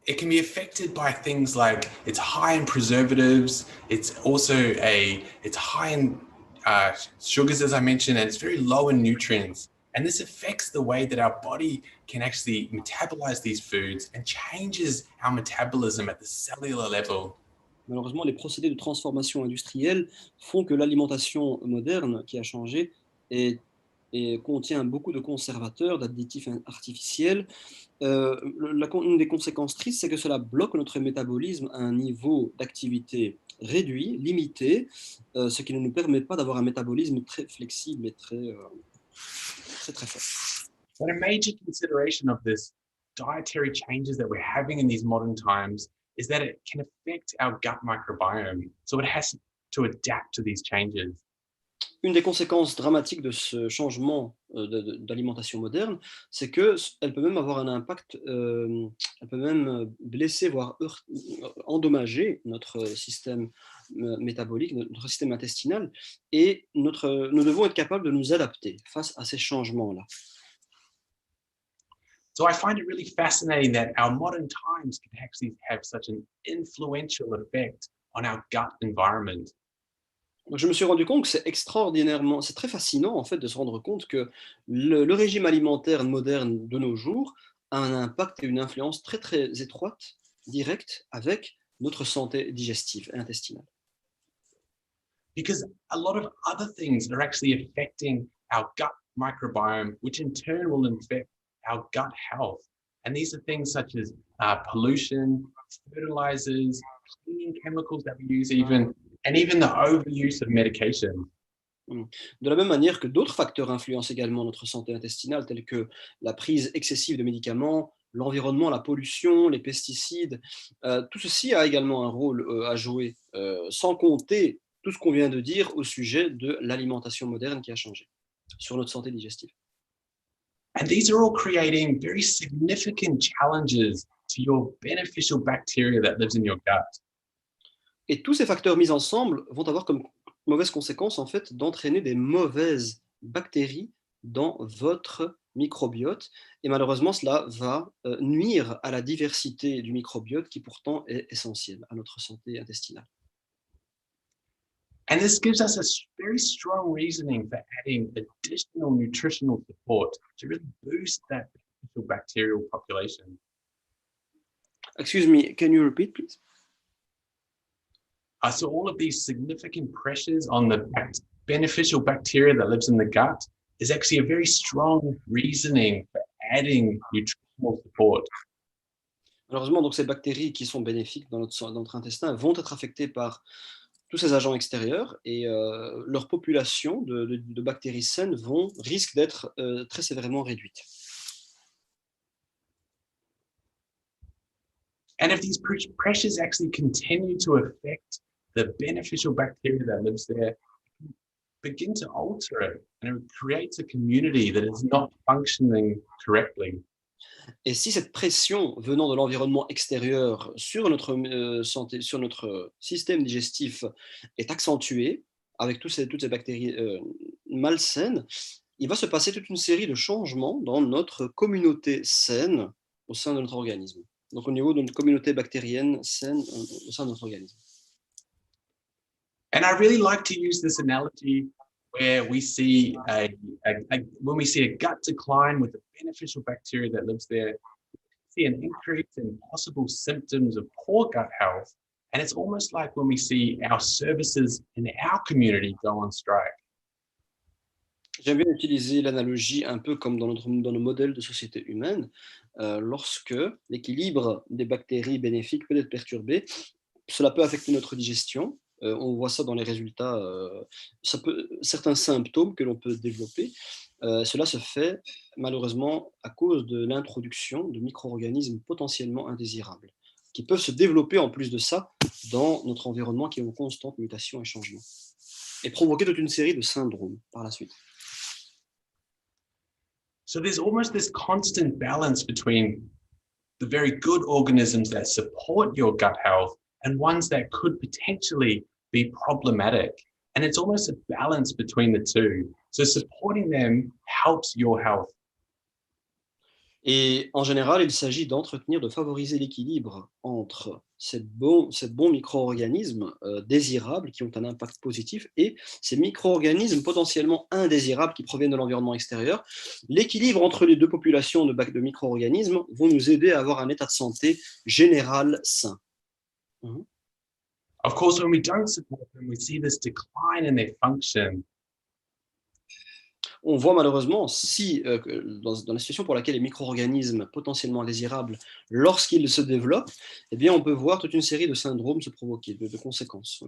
it can be affected by things like it's high in preservatives, it's high in sugars, as I mentioned, and it's very low in nutrients. And this affects the way that our body can actually metabolize these foods and changes our metabolism at the cellular level. Malheureusement, les procédés de transformation industrielle font que l'alimentation moderne qui a changé contient beaucoup de conservateurs, d'additifs artificiels. Une des conséquences tristes, c'est que cela bloque notre métabolisme à un niveau d'activité réduit, limité, ce qui ne nous permet pas d'avoir un métabolisme très flexible et très fort. But a major consideration of this dietary changes that we're having in these modern times is that it can affect our gut microbiome. So it has to adapt to these changes. Une des conséquences dramatiques de ce changement d'alimentation moderne, c'est qu'elle peut même avoir un impact, elle peut même blesser, voire endommager notre système métabolique, notre système intestinal, et nous devons être capables de nous adapter face à ces changements-là. So I find it really fascinating that our modern times can actually have such an influential effect on our gut environment. Donc, je me suis rendu compte que c'est très fascinant en fait de se rendre compte que le régime alimentaire moderne de nos jours a un impact et une influence très très étroite, directe, avec notre santé digestive et intestinale. Because a lot of other things are actually affecting our gut microbiome, which in turn will affect our gut health. And these are things such as pollution, fertilizers, cleaning chemicals that we use and even the overuse of medication. De la même manière que d'autres facteurs influencent également notre santé intestinale, tels que la prise excessive de médicaments, l'environnement, la pollution, les pesticides, tout ceci a également un rôle à jouer, sans compter tout ce qu'on vient de dire au sujet de l'alimentation moderne qui a changé sur notre santé digestive. And these are all creating very significant challenges to your beneficial bacteria that lives in your gut. Et tous ces facteurs mis ensemble vont avoir comme mauvaise conséquence en fait d'entraîner des mauvaises bactéries dans votre microbiote. Et malheureusement, cela va nuire à la diversité du microbiote qui pourtant est essentielle à notre santé intestinale. And this gives us a very strong reasoning for adding additional nutritional support to really boost that beneficial bacterial population. Excuse me, can you repeat, please? So all of these significant pressures on the beneficial bacteria that lives in the gut is actually a very strong reasoning for adding nutritional support. Malheureusement, donc ces bactéries qui sont bénéfiques dans notre intestin vont être affectées par tous ces agents extérieurs et leur population de bactéries saines risque d'être très sévèrement réduite. And if these pressures actually continue to affect the beneficial bacteria that lives there, begin to alter it, and it creates a community that is not functioning correctly. Et si cette pression venant de l'environnement extérieur sur notre santé, sur notre système digestif est accentuée, avec toutes ces bactéries malsaines, il va se passer toute une série de changements dans notre communauté saine au sein de notre organisme. Donc au niveau de notre communauté bactérienne saine au sein de notre organisme. And I really like to use this analogy where we see when we see a gut decline with the beneficial bacteria that lives there, see an increase in possible symptoms of poor gut health. And it's almost like when we see our services in our community go on strike. J'aime bien utiliser l'analogie un peu comme dans nos modèles de société humaine, lorsque l'équilibre des bactéries bénéfiques peut être perturbé, cela peut affecter notre digestion. On voit ça dans les résultats, certains symptômes que l'on peut développer. Cela se fait malheureusement à cause de l'introduction de micro-organismes potentiellement indésirables, qui peuvent se développer en plus de ça dans notre environnement qui est en constante mutation et changement, et provoquer toute une série de syndromes par la suite. So there's almost this constant balance between the very good organisms that support your gut health and ones that could potentially be problematic. And it's almost a balance between the two. So supporting them helps your health. Et en général, il s'agit d'entretenir, de favoriser l'équilibre entre ces bons micro-organismes désirables qui ont un impact positif et ces micro-organismes potentiellement indésirables qui proviennent de l'environnement extérieur. L'équilibre entre les deux populations de micro-organismes vont nous aider à avoir un état de santé général sain. Of course, when we don't support them, we see this decline in their function. On voit malheureusement, si dans la situation pour laquelle les micro-organismes potentiellement indésirables, lorsqu'ils se développent, eh bien, on peut voir toute une série de syndromes se provoquer, de conséquences.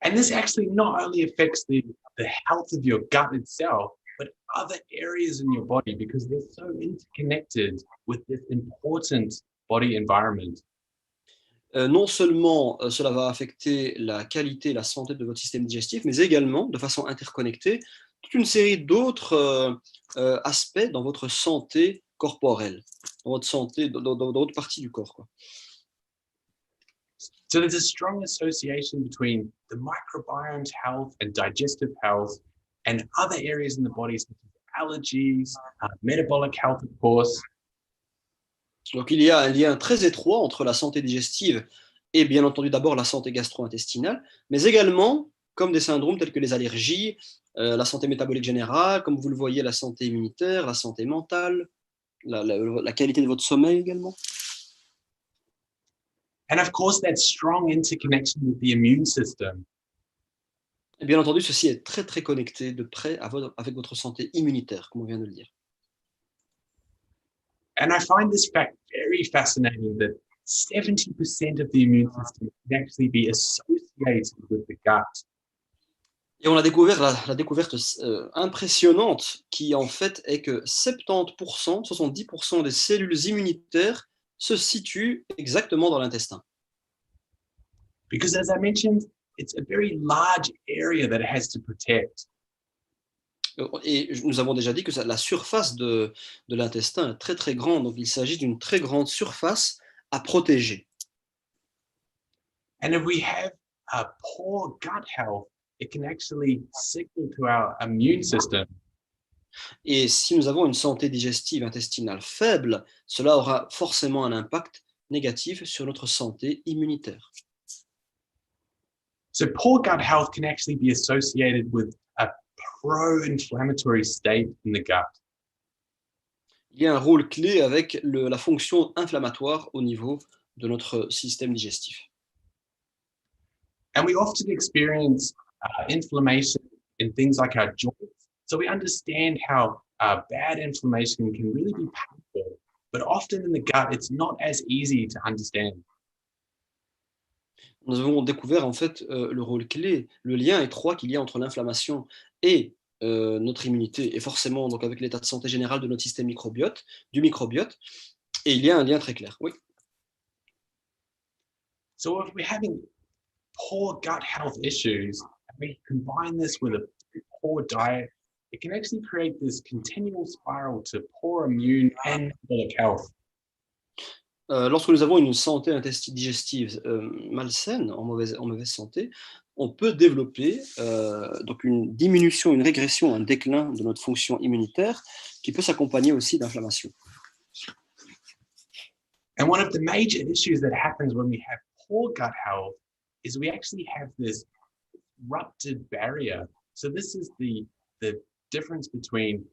And this actually not only affects the health of your gut itself, but other areas in your body because they're so interconnected with this important body environment. Non seulement cela va affecter la qualité, la santé de votre système digestif, mais également, de façon interconnectée, toute une série d'autres aspects dans votre santé corporelle, dans votre santé, dans d'autres parties du corps, quoi. So there's a strong association between the microbiome's health and digestive health and other areas in the body such as allergies, metabolic health, of course. Donc il y a un lien très étroit entre la santé digestive et bien entendu d'abord la santé gastro-intestinale, mais également comme des syndromes tels que les allergies, la santé métabolique générale, comme vous le voyez, la santé immunitaire, la santé mentale, la qualité de votre sommeil également. And of course, that strong interconnection with the immune system. Et bien entendu, ceci est très très connecté de près avec votre santé immunitaire, comme on vient de le dire. And I find this fact very fascinating that 70% of the immune system can actually be associated with the gut. Et on a découvert la découverte impressionnante qui en fait est que 70%, 70% des cellules immunitaires se situent exactement dans l'intestin. Because as I mentioned, it's a very large area that it has to protect. Et nous avons déjà dit que la surface de l'intestin est très très grande, donc il s'agit d'une très grande surface à protéger. And if we have a poor gut health, it can actually signal to our immune system. Et si nous avons une santé digestive intestinale faible, cela aura forcément un impact négatif sur notre santé immunitaire. So poor gut health can actually be associated with a pro-inflammatory state in the gut. Il y a un rôle clé avec la fonction inflammatoire au niveau de notre système digestif. And we often experience inflammation in things like our joints. So we understand how bad inflammation can really be painful, but often in the gut, it's not as easy to understand. Nous avons découvert en fait le rôle clé, le lien étroit qu'il y a entre l'inflammation et notre immunité, et forcément donc avec l'état de santé général de notre système microbiote, du microbiote, et il y a un lien très clair. Oui. So if we're having poor gut health issues, and we combine this with a poor diet, it can actually create this continual spiral to poor immune and metabolic health. Lorsque nous avons une santé digestive malsaine, en mauvaise santé, on peut développer donc une diminution, une régression, un déclin de notre fonction immunitaire qui peut s'accompagner aussi d'inflammation. And one of the major issues that happens when we have poor gut health is we actually have this disrupted barrier. So this is the difference between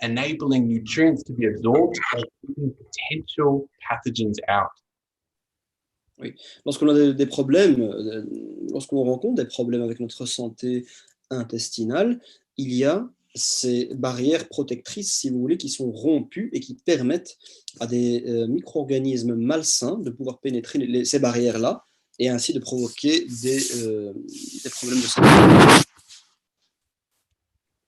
enabling nutrients to be absorbed or keeping potential pathogens out. Oui. Lorsqu'on a des problèmes, lorsqu'on rencontre des problèmes avec notre santé intestinale, il y a ces barrières protectrices, si vous voulez, qui sont rompues et qui permettent à des micro-organismes malsains de pouvoir pénétrer ces barrières-là et ainsi de provoquer des problèmes de santé.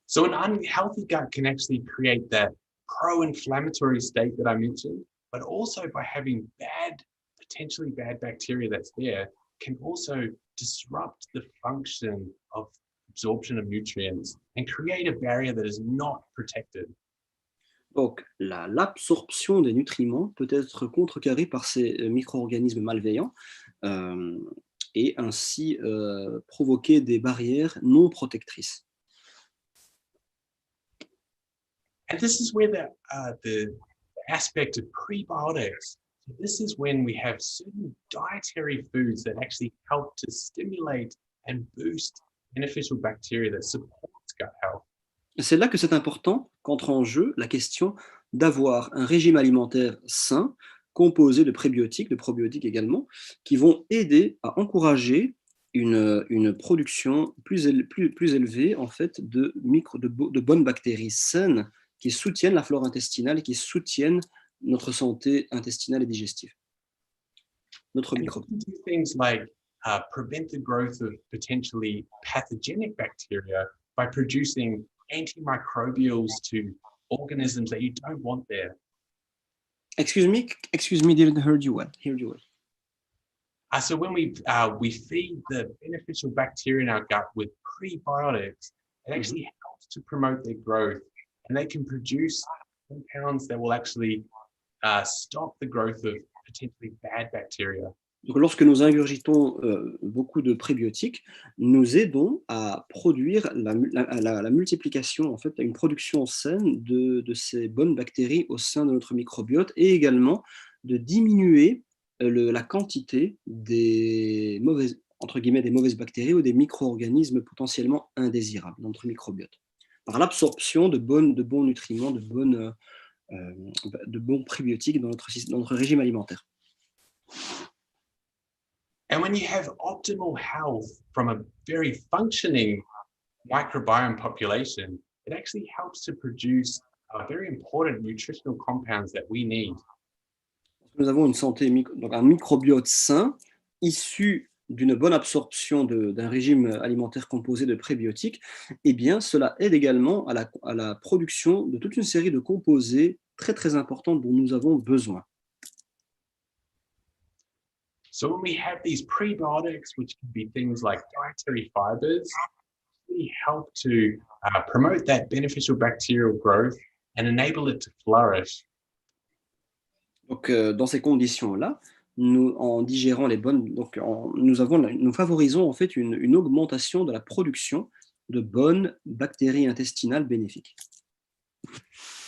So an unhealthy gut can actually create that pro-inflammatory state that I mentioned, but also by having potentially bad bacteria that's there, can also disrupt the function of absorption of nutrients and create a barrier that is not protected. Donc, l'absorption des nutriments peut être contrecarrée par ces micro-organismes malveillants et ainsi provoquer des barrières non protectrices. And this is where the aspect of prebiotics. So this is when we have certain dietary foods that actually help to stimulate and boost beneficial bacteria that supports gut health. C'est là que c'est important qu'entre en jeu la question d'avoir un régime alimentaire sain, composé de prébiotiques, de probiotiques également, qui vont aider à encourager une production plus élevée en fait, de bonnes bactéries saines qui soutiennent la flore intestinale et qui soutiennent notre santé intestinale et digestive. Notre microbiome. Things like prevent the growth of potentially pathogenic bacteria by producing antimicrobials to organisms that you don't want there. Excuse me, didn't hear you well. So when we feed the beneficial bacteria in our gut with prebiotics, it actually helps to promote their growth, and they can produce compounds that will actually stop the growth of potentially bad bacteria. Donc, lorsque nous ingurgitons beaucoup de prébiotiques, nous aidons à produire la multiplication, en fait, une production saine de ces bonnes bactéries au sein de notre microbiote et également de diminuer la quantité des mauvaises, entre guillemets, des mauvaises bactéries ou des micro-organismes potentiellement indésirables dans notre microbiote, par l'absorption de bons nutriments, de bons prébiotiques dans notre régime alimentaire. And when you have optimal health from a very functioning microbiome population, it actually helps to produce very important nutritional compounds that we need. Nous avons une santé, donc un microbiote sain, issu d'une bonne absorption d'un régime alimentaire composé de prébiotiques, eh bien, cela aide également à la production de toute une série de composés très très importants dont nous avons besoin. So when we have these prebiotics, which can be things like dietary fibers, really help to promote that beneficial bacterial growth and enable it to flourish. Donc, dans ces conditions-là, en digérant les bonnes, donc nous favorisons en fait une augmentation de la production de bonnes bactéries intestinales bénéfiques.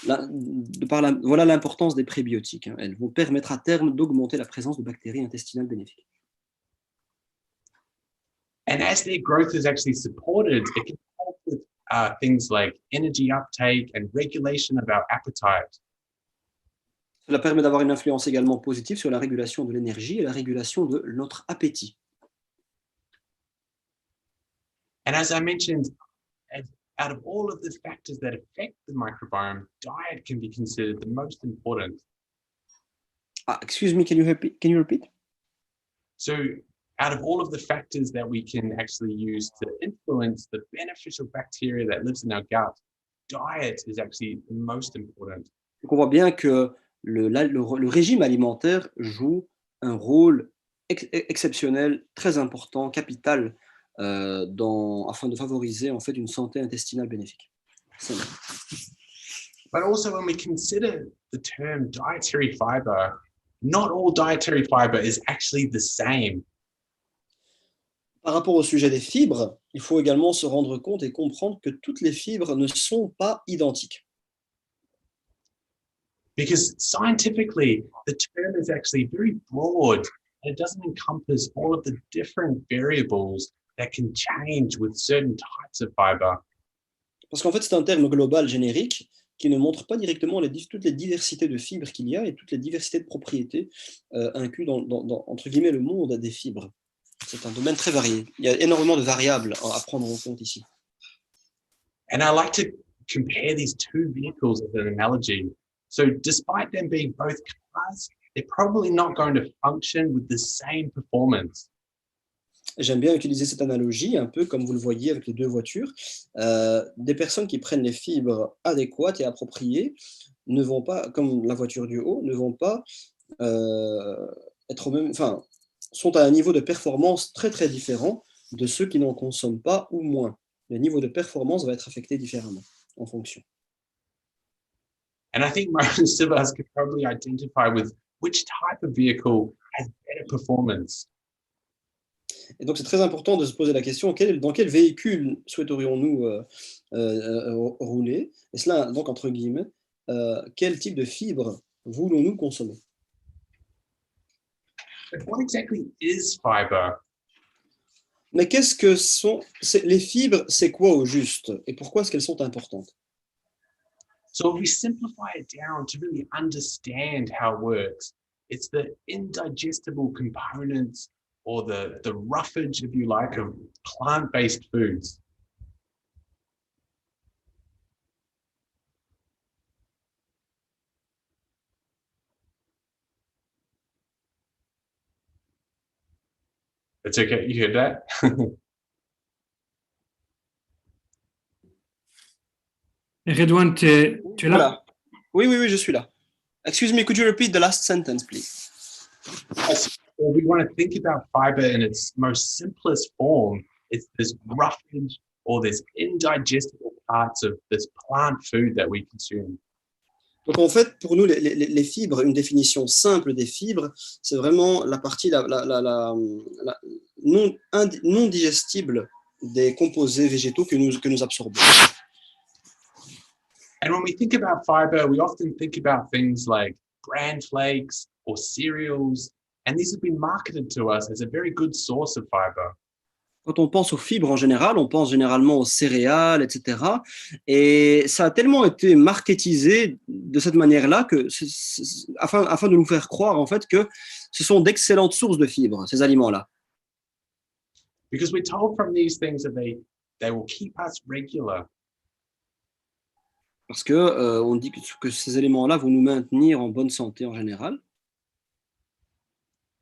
Voilà l'importance des prébiotiques. Elles vont permettre à terme d'augmenter la présence de bactéries intestinales bénéfiques. And as their growth is actually supported, it can help with things like energy uptake and regulation of our appetite. Cela permet d'avoir une influence également positive sur la régulation de l'énergie et la régulation de notre appétit. And as I mentioned, out of all of the factors that affect the microbiome, diet can be considered the most important. Excuse me, can you repeat? So out of all of the factors that we can actually use to influence the beneficial bacteria that lives in our gut, diet is actually the most important. Donc on voit bien que le régime alimentaire joue un rôle exceptionnel, très important, capital, afin de favoriser en fait une santé intestinale bénéfique. But also when we consider the term dietary fiber, not all dietary fiber is actually the same. Par rapport au sujet des fibres, il faut également se rendre compte et comprendre que toutes les fibres ne sont pas identiques. Because scientifically, the term is actually very broad and it doesn't encompass all of the different variables that can change with certain types of fiber. Parce qu'en fait, c'est un terme global générique qui ne montre pas directement toutes les diversités de fibres qu'il y a et toutes les diversités de propriétés inclus dans, entre guillemets, le monde des fibres. C'est un domaine très varié. Il y a énormément de variables à prendre en compte ici. And I like to compare these two vehicles as an analogy. So despite them being both cars, they're probably not going to function with the same performance. J'aime bien utiliser cette analogie, un peu comme vous le voyez avec les deux voitures. Des personnes qui prennent les fibres adéquates et appropriées ne vont pas, comme la voiture du haut, ne vont pas être au même, enfin, sont à un niveau de performance très très différent de ceux qui n'en consomment pas ou moins. Le niveau de performance va être affecté différemment en fonction. And I think most of us could probably identify with which type of vehicle has better performance. Et donc c'est très important de se poser la question, dans quel véhicule souhaiterions-nous rouler? Et cela, donc, entre guillemets, quel type de fibres voulons-nous consommer? But what exactly is fiber? Mais qu'est-ce que sont les fibres? C'est quoi au juste? Et pourquoi est-ce qu'elles sont importantes? So if we simplify it down to really understand how it works, it's the indigestible components or the roughage, if you like, of plant-based foods. It's okay, you heard that? Redouane, tu es là? Voilà. Oui, je suis là. Excuse me, could you repeat the last sentence, please? Well, we want to think about fiber in its most simplest form. It's this roughage or this indigestible parts of this plant food that we consume. Donc en fait, pour nous, les fibres, une définition simple des fibres, c'est vraiment la partie non digestible des composés végétaux que nous absorbons. And when we think about fiber, we often think about things like bran flakes or cereals, and these have been marketed to us as a very good source of fiber. Quand on pense aux fibres en général, on pense généralement aux céréales, etc. Et ça a tellement été marketisé de cette manière-là que, afin de nous faire croire en fait que ce sont d'excellentes sources de fibres, ces aliments-là. Because we're told from these things that they will keep us regular. Parce que on dit que ces éléments-là vont nous maintenir en bonne santé en général.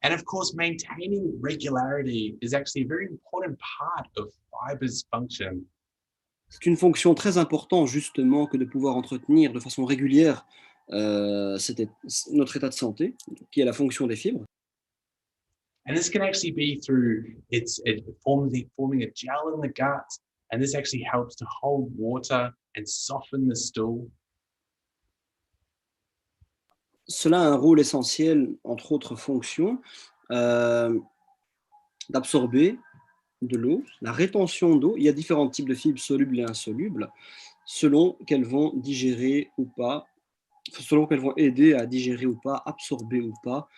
And of course, maintaining regularity is actually a very important part of fiber's function. C'est une fonction très importante justement que de pouvoir entretenir de façon régulière notre état de santé, qui est la fonction des fibres. And this can actually be through forming a gel in the gut, and this actually helps to hold water and soften the stool. Cela a un rôle essentiel, entre autres fonctions, d'absorber de l'eau, la rétention d'eau. Il y a différents types de fibres solubles et insolubles, selon qu'elles vont digérer ou pas, selon qu'elles vont aider à digérer ou pas, absorber ou pas,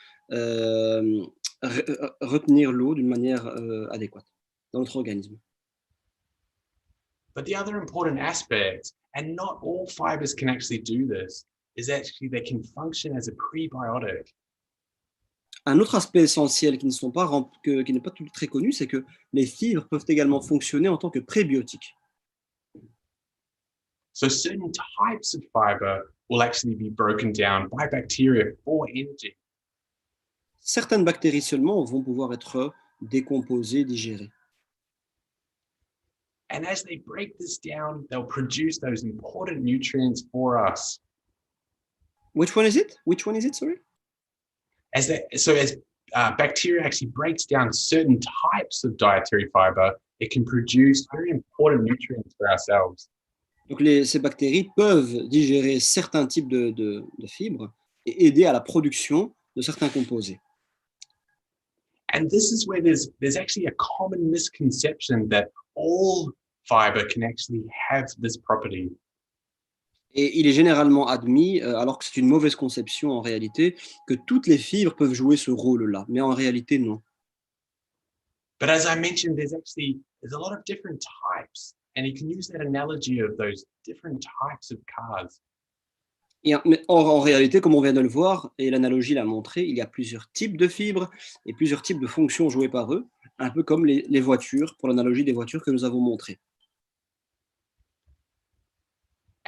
retenir l'eau d'une manière adéquate dans notre organisme. But the other important aspect, and not all fibers can actually do this, is actually they can function as a prebiotic. Un autre aspect essentiel qui n'est pas tout très connu, c'est que les fibres peuvent également fonctionner en tant que prébiotiques. So certain types of fiber will actually be broken down by bacteria for energy. Certaines bactéries seulement vont pouvoir être décomposées, digérées. And as they break this down, they'll produce those important nutrients for us. Which one is it? Which one is it, sorry? As bacteria actually breaks down certain types of dietary fiber, it can produce very important nutrients for ourselves. Donc ces bactéries peuvent digérer certains types de fibres et aider à la production de certains composés. And this is where there's actually a common misconception that all fiber can actually have this property. Et il est généralement admis, alors que c'est une mauvaise conception en réalité, que toutes les fibres peuvent jouer ce rôle-là, mais en réalité non. But as I mentioned, there's a lot of different types, and you can use that analogy of those different types of cars. Mais en réalité, comme on vient de le voir, et l'analogie l'a montré, il y a plusieurs types de fibres et plusieurs types de fonctions jouées par eux, un peu comme les voitures, pour l'analogie des voitures que nous avons montrées.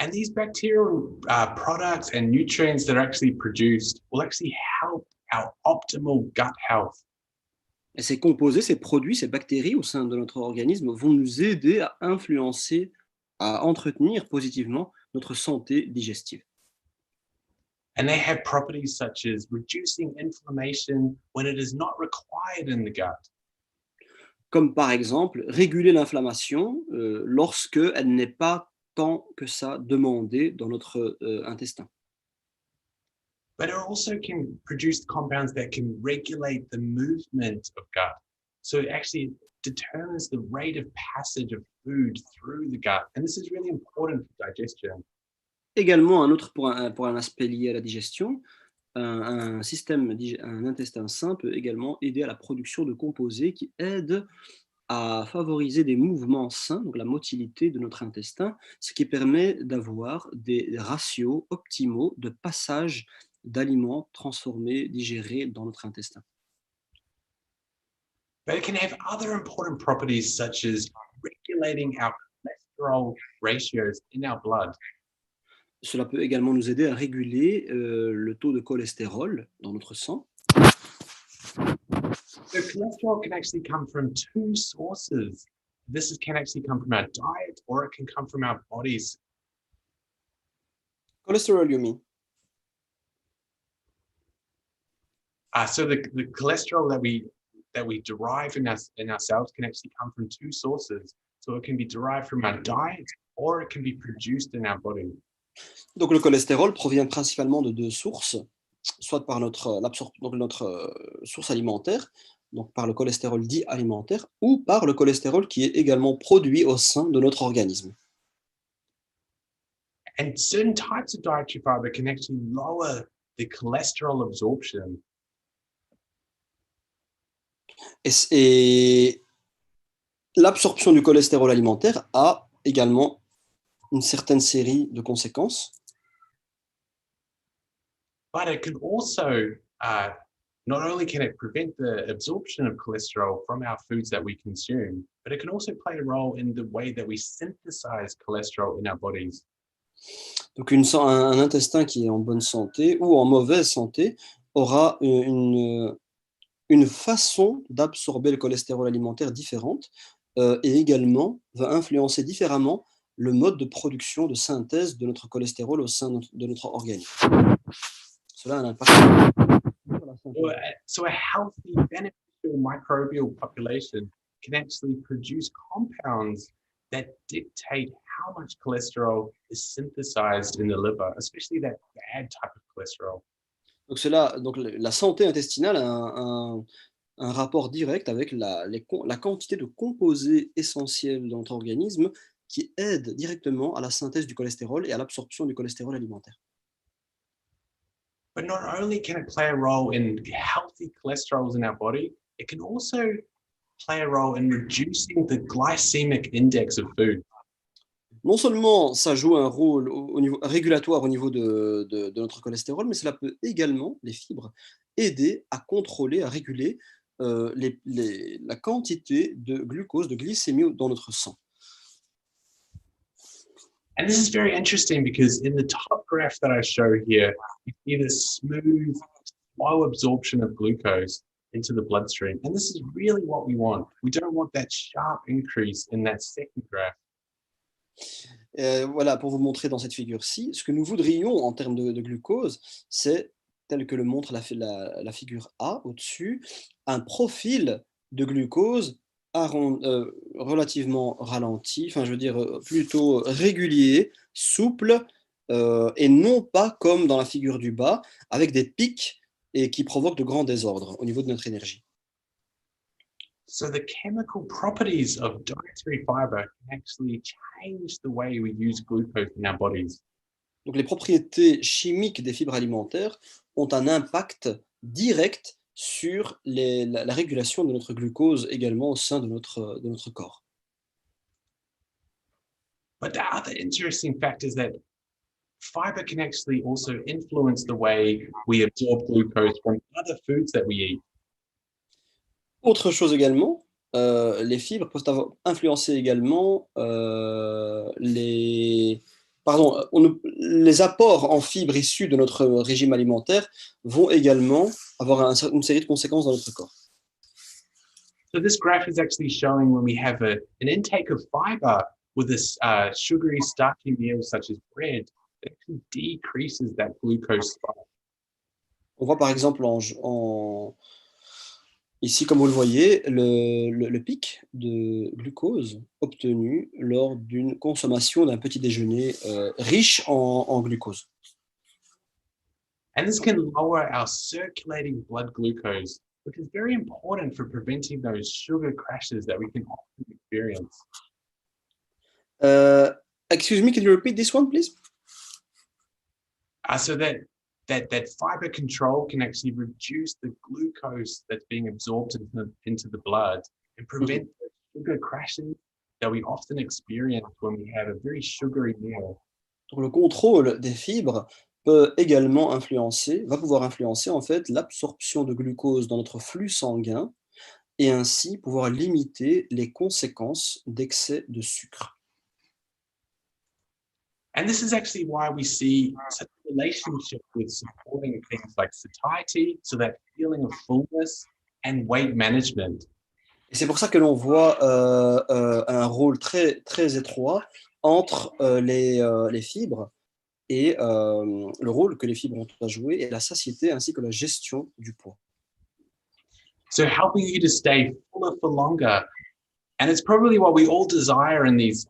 And these bacterial products and nutrients that are actually produced will actually help our optimal gut health. Et ces composés, ces produits, ces bactéries au sein de notre organisme vont nous aider à influencer, à entretenir positivement notre santé digestive. And they have properties such as reducing inflammation when it is not required in the gut. Comme par exemple réguler l'inflammation lorsque elle n'est pas tant que ça demandée dans notre intestin. But it also can produce compounds that can regulate the movement of gut. So it actually determines the rate of passage of food through the gut. And this is really important for digestion. Également, pour un aspect lié à la digestion, un intestin sain peut également aider à la production de composés qui aident à favoriser des mouvements sains, donc la motilité de notre intestin, ce qui permet d'avoir des ratios optimaux de passage d'aliments transformés, digérés dans notre intestin. But it can have other important properties such as regulating our cholesterol ratios in our blood. Cela peut également nous aider à réguler le taux de cholestérol dans notre sang. So cholesterol can actually come from two sources. Can actually come from our diet or it can come from our bodies. Cholesterol, you mean? So the cholesterol that we derive in ourselves can actually come from two sources. So it can be derived from our diet or it can be produced in our body. Donc le cholestérol provient principalement de deux sources, soit par notre source alimentaire, donc par le cholestérol dit alimentaire, ou par le cholestérol qui est également produit au sein de notre organisme. And certain types of dietary fiber can actually lower the cholesterol absorption. Et l'absorption du cholestérol alimentaire a également une certaine série de conséquences. But it can also, not only can it prevent the absorption of cholesterol from our foods that we consume, but it can also play a role in the way that we synthesize cholesterol in our bodies. Donc un intestin qui est en bonne santé ou en mauvaise santé aura une façon d'absorber le cholestérol alimentaire différente et également va influencer différemment le mode de production, de synthèse de notre cholestérol au sein de notre organisme. Cela a un impact sur la santé. So a healthy, beneficial microbial population can actually produce compounds that dictate how much cholesterol is synthesized in the liver, especially that bad type of cholesterol. Donc la santé intestinale a un rapport direct avec la quantité de composés essentiels dans notre organisme qui aident directement à la synthèse du cholestérol et à l'absorption du cholestérol alimentaire. But not only can it play a role in healthy cholesterols in our body, it can also play a role in reducing the glycemic index of food. Non seulement ça joue un rôle au niveau régulatoire au niveau de notre cholestérol, mais cela peut également, les fibres, aider à contrôler, à réguler la quantité de glucose, de glycémie dans notre sang. And this is very interesting because in the top graph that I show here, you see this smooth, slow absorption of glucose into the bloodstream. And this is really what we want. We don't want that sharp increase in that second graph. Voilà, pour vous montrer dans cette figure-ci, ce que nous voudrions en termes de glucose, c'est, tel que le montre la figure A au-dessus, un profil de glucose relativement ralenti, enfin je veux dire plutôt régulier, souple, et non pas comme dans la figure du bas, avec des pics et qui provoquent de grands désordres au niveau de notre énergie. So the chemical properties of dietary fiber can actually change the way we use glucose in our bodies. Donc les propriétés chimiques des fibres alimentaires ont un impact direct sur la régulation de notre glucose également au sein de notre corps. But the other interesting fact is that fiber can actually also influence the way we absorb glucose from other foods that we eat. Autre chose également, les fibres peuvent influencer également les apports en fibres issus de notre régime alimentaire vont également avoir une série de conséquences dans notre corps. So this graph is actually showing when we have an intake of fiber with this sugary starchy meal such as bread, it actually decreases that glucose spike. On voit par exemple ici, comme vous le voyez, le pic de glucose obtenu lors d'une consommation d'un petit déjeuner riche en glucose. And this can lower our circulating blood glucose, which is very important for preventing those sugar crashes that we can often experience. Excuse me, can you repeat this one, please? So that fiber control can actually reduce the glucose that's being absorbed into the blood and prevent the sugar crashes that we often experience when we have a very sugary meal. Donc, le contrôle des fibres va pouvoir influencer en fait l'absorption de glucose dans notre flux sanguin et ainsi pouvoir limiter les conséquences d'excès de sucre. And this is actually why we see such a relationship with supporting things like satiety, so that feeling of fullness, and weight management. Et c'est pour ça que l'on voit un rôle très, très étroit entre les fibres et le rôle que les fibres ont à jouer et la satiété ainsi que la gestion du poids. So helping you to stay fuller for longer. And it's probably what we all desire in these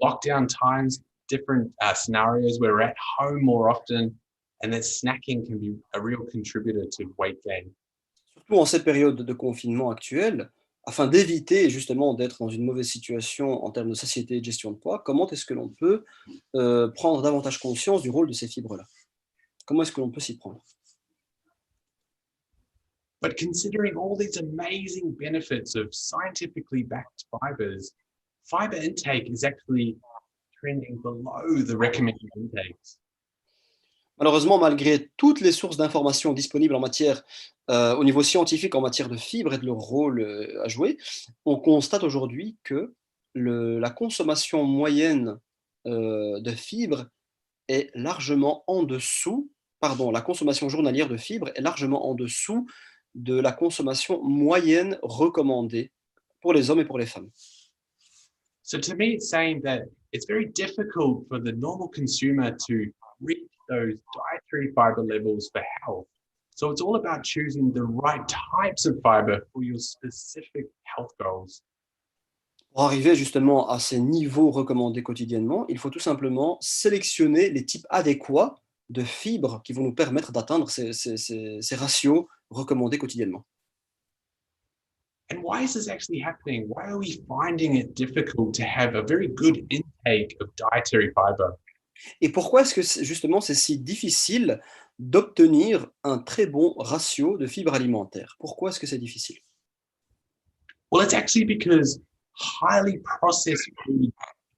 lockdown times, different scenarios where we're at home more often, and that snacking can be a real contributor to weight gain. Surtout en cette période de confinement actuelle, afin d'éviter justement d'être dans une mauvaise situation en termes de satiété et de gestion de poids, comment est-ce que l'on peut prendre davantage conscience du rôle de ces fibres-là? Comment est-ce que l'on peut s'y prendre? But considering all these amazing benefits of scientifically backed fibers, fiber intake is actually trending below the recommended intakes. Malheureusement, malgré toutes les sources d'informations disponibles en matière, au niveau scientifique, en matière de fibres et de leur rôle à jouer, on constate aujourd'hui que la consommation moyenne de fibres est largement en dessous, la consommation journalière de fibres est largement en dessous de la consommation moyenne recommandée pour les hommes et pour les femmes. So to me, it's saying that it's very difficult for the normal consumer to reach those dietary fiber levels for health. So it's all about choosing the right types of fiber for your specific health goals. Pour arriver justement à ces niveaux recommandés quotidiennement, il faut tout simplement sélectionner les types adéquats de fibres qui vont nous permettre d'atteindre ces ratios recommandés quotidiennement. And why is this actually happening? Why are we finding it difficult to have a very good intake of dietary fiber? Et pourquoi est-ce que justement c'est si difficile d'obtenir un très bon ratio de fibres alimentaires? Pourquoi est-ce que c'est difficile? Well, it's actually because highly processed food is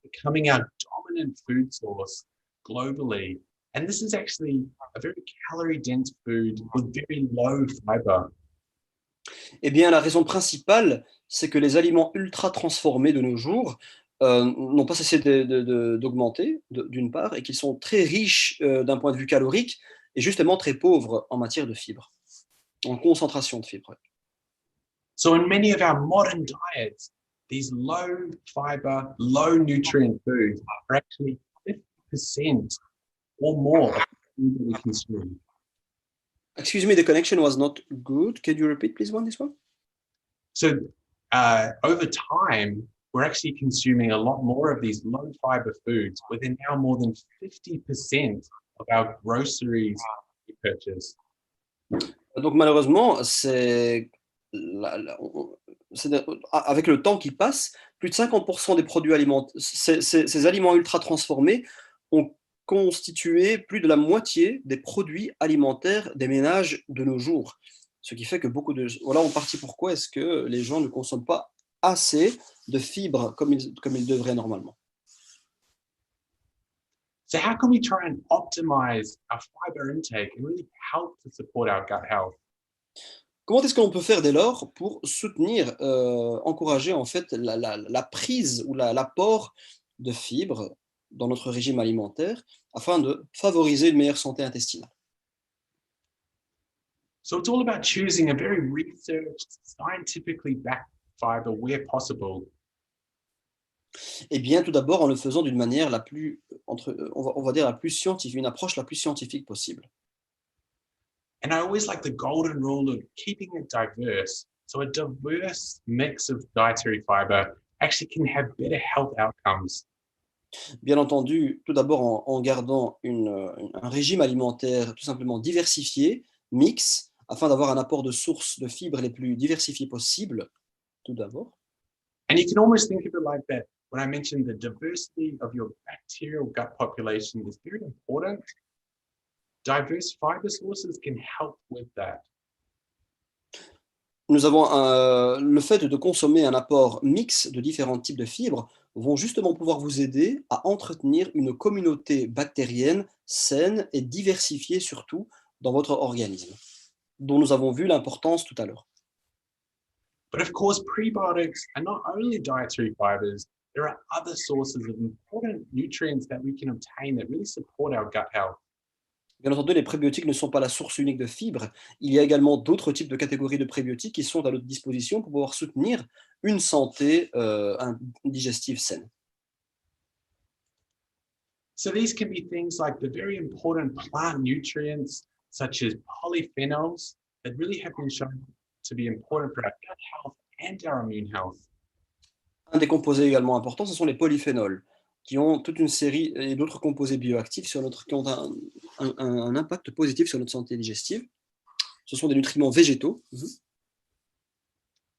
becoming our dominant food source globally. And this is actually a very calorie-dense food with very low fiber. Eh bien, la raison principale, c'est que les aliments ultra transformés de nos jours n'ont pas cessé d'augmenter, d'une part, et qu'ils sont très riches d'un point de vue calorique et justement très pauvres en matière de fibres, en concentration de fibres. So in many of our modern diets, these low fiber, low nutrient foods are actually 50% or more of the food that we consume. Excuse me, the connection was not good. Can you repeat, please, this one? So over time, we're actually consuming a lot more of these low fiber foods, within now more than 50% of our groceries we purchase. Donc malheureusement, avec le temps qui passe, plus de 50% des produits alimentaires, ces aliments ultra transformés ont constitué plus de la moitié des produits alimentaires des ménages de nos jours. Ce qui fait que beaucoup de... Voilà en partie pourquoi est-ce que les gens ne consomment pas assez de fibres comme ils devraient normalement. So how can we try and optimize our fiber intake and really help to support our gut health? Comment est-ce que l'on peut faire dès lors pour soutenir, encourager en fait la prise ou l'apport de fibres dans notre régime alimentaire afin de favoriser une meilleure santé intestinale? So it's all about choosing a very researched, scientifically backed fiber where possible. Eh bien, tout d'abord en le faisant d'une manière la plus, on va dire la plus scientifique, une approche la plus scientifique possible. And I always like the golden rule of keeping it diverse. So a diverse mix of dietary fiber actually can have better health outcomes. Bien entendu, tout d'abord en gardant un régime alimentaire tout simplement diversifié, mix, afin d'avoir un apport de sources de fibres les plus diversifiées possibles, tout d'abord. And you can almost think of it like that. When I mentioned the diversity of your bacterial gut population is very important, diverse fiber sources can help with that. Nous avons le fait de consommer un apport mix de différents types de fibres vont justement pouvoir vous aider à entretenir une communauté bactérienne saine et diversifiée surtout dans votre organisme, dont nous avons vu l'importance tout à l'heure. But of course, prebiotics are not only dietary fibers, there are other sources of important nutrients that we can obtain that really support our gut health. Bien entendu, les prébiotiques ne sont pas la source unique de fibres. Il y a également d'autres types de catégories de prébiotiques qui sont à notre disposition pour pouvoir soutenir une santé digestive saine. So these can be things like the very important plant nutrients, such as polyphenols, that really have been shown to be important for our gut health and our immune health. Un des composés également importants, ce sont les polyphénols, qui ont toute une série et d'autres composés bioactifs qui ont un impact positif sur notre santé digestive. Ce sont des nutriments végétaux.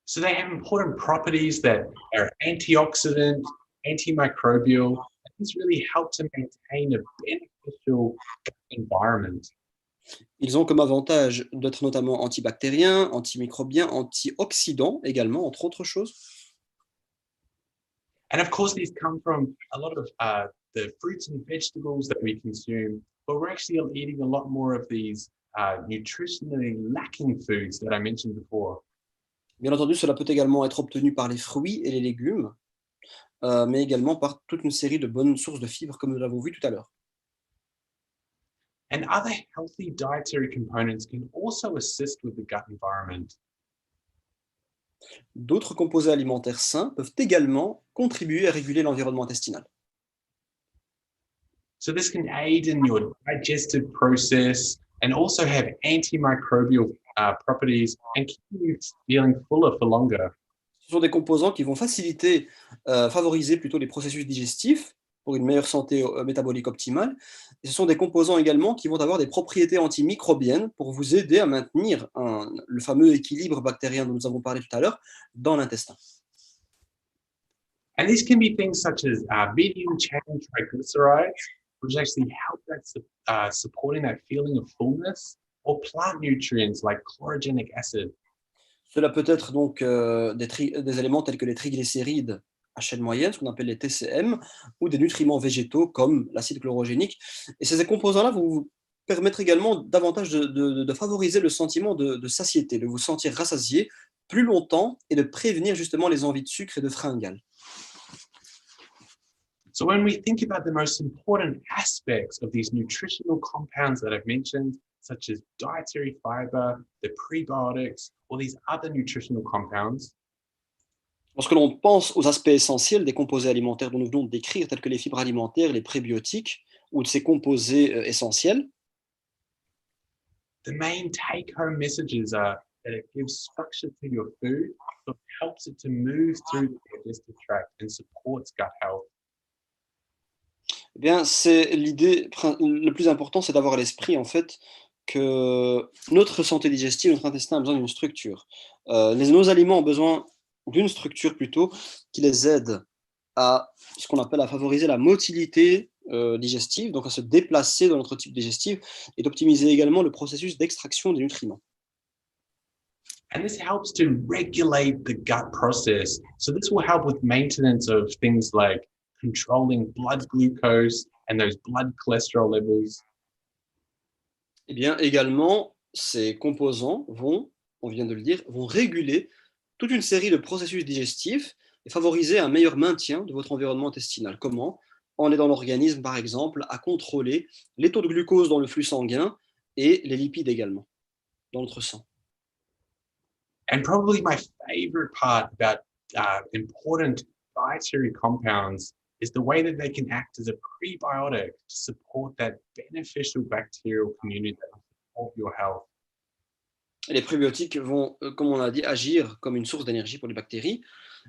So they have important properties that are antioxidant, antimicrobial, and these really help to maintain a beneficial gut environment. Ils ont comme avantage d'être notamment antibactériens, antimicrobiens, antioxydants également, entre autres choses. And of course, these come from a lot of the fruits and vegetables that we consume, but we're actually eating a lot more of these nutritionally lacking foods that I mentioned before. Bien entendu, cela peut également être obtenu par les fruits et les légumes, mais également par toute une série de bonnes sources de fibres, comme nous l'avons vu tout à l'heure. And other healthy dietary components can also assist with the gut environment. D'autres composés alimentaires sains peuvent également contribuer à réguler l'environnement intestinal. So this can aid in your digestive process and also have antimicrobial properties and keep you feeling fuller for longer. Ce sont des composants qui vont favoriser plutôt les processus digestifs pour une meilleure santé métabolique optimale. Et ce sont des composants également qui vont avoir des propriétés antimicrobiennes pour vous aider à maintenir le fameux équilibre bactérien dont nous avons parlé tout à l'heure dans l'intestin. And these can be things such as medium chain triglycerides, which actually help that supporting that feeling of fullness, or plant nutrients like chlorogenic acid. Cela peut être donc des éléments tels que les triglycérides à chaîne moyenne, ce qu'on appelle les TCM, ou des nutriments végétaux comme l'acide chlorogénique. Et ces composants-là vont vous permettre également davantage de favoriser le sentiment de satiété, de vous sentir rassasié plus longtemps et de prévenir justement les envies de sucre et de fringales. So when we think about the most important aspects of these nutritional compounds that I've mentioned, such as dietary fiber, the prebiotics, or these other nutritional compounds, lorsque l'on pense aux aspects essentiels des composés alimentaires dont nous venons de décrire, tels que les fibres alimentaires, les prébiotiques, ou de ces composés essentiels, the main take-home messages are that it gives structure to your food, so it helps it to move through the digestive tract and supports gut health. Eh bien, c'est l'idée, le plus important, c'est d'avoir à l'esprit, en fait, que notre santé digestive, notre intestin a besoin d'une structure. Nos aliments ont besoin d'une structure plutôt qui les aide à ce qu'on appelle à favoriser la motilité digestive, donc à se déplacer dans notre type digestif et d'optimiser également le processus d'extraction des nutriments. And this helps to regulate the gut process. So this will help with maintenance of things like controlling blood glucose and those blood cholesterol levels. Eh bien, également, ces composants vont, on vient de le dire, vont réguler toute une série de processus digestifs et favoriser un meilleur maintien de votre environnement intestinal. Comment? En aidant l'organisme, par exemple, à contrôler les taux de glucose dans le flux sanguin et les lipides également, dans notre sang. And probably my favorite part about important dietary compounds is the way that they can act as a prebiotic to support that beneficial bacterial community that will support your health. Et les prébiotiques vont, comme on l'a dit, agir comme une source d'énergie pour les bactéries,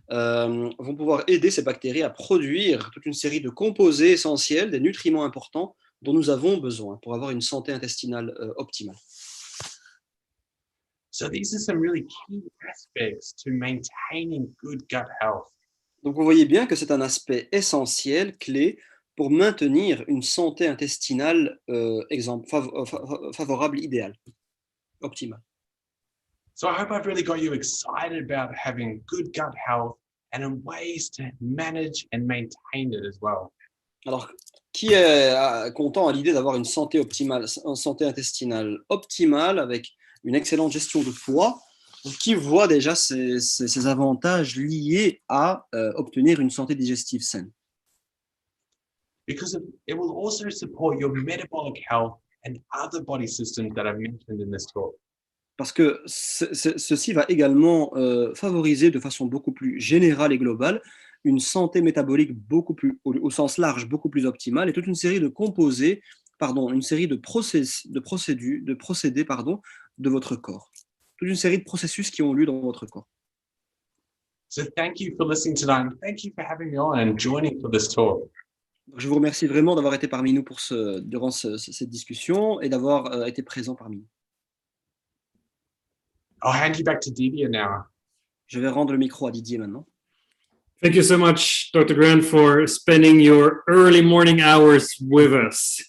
vont pouvoir aider ces bactéries à produire toute une série de composés essentiels, des nutriments importants dont nous avons besoin pour avoir une santé intestinale optimale. So these are some really key aspects to maintaining good gut health. Donc vous voyez bien que c'est un aspect essentiel, clé, pour maintenir une santé intestinale favorable, idéale, optimale. So I hope I've really got you excited about having good gut health and in ways to manage and maintain it as well. Alors, qui est content à l'idée d'avoir une santé optimale, une santé intestinale optimale avec une excellente gestion de poids, qui voit déjà ces avantages liés à obtenir une santé digestive saine? Because it will also support your metabolic health and other body systems that I've mentioned in this talk. Parce que ceci va également favoriser de façon beaucoup plus générale et globale une santé métabolique beaucoup plus, au sens large, beaucoup plus optimale, et toute une série de composés, une série de procédés de votre corps. Toute une série de processus qui ont lieu dans votre corps. So thank you for listening tonight, and thank you for having me on and joining for this talk. Je vous remercie vraiment d'avoir été parmi nous durant cette discussion et d'avoir été présent parmi nous. I'll hand you back to Didier now. Je vais rendre le micro à Didier maintenant. Thank you so much, Dr. Grant, for spending your early morning hours with us.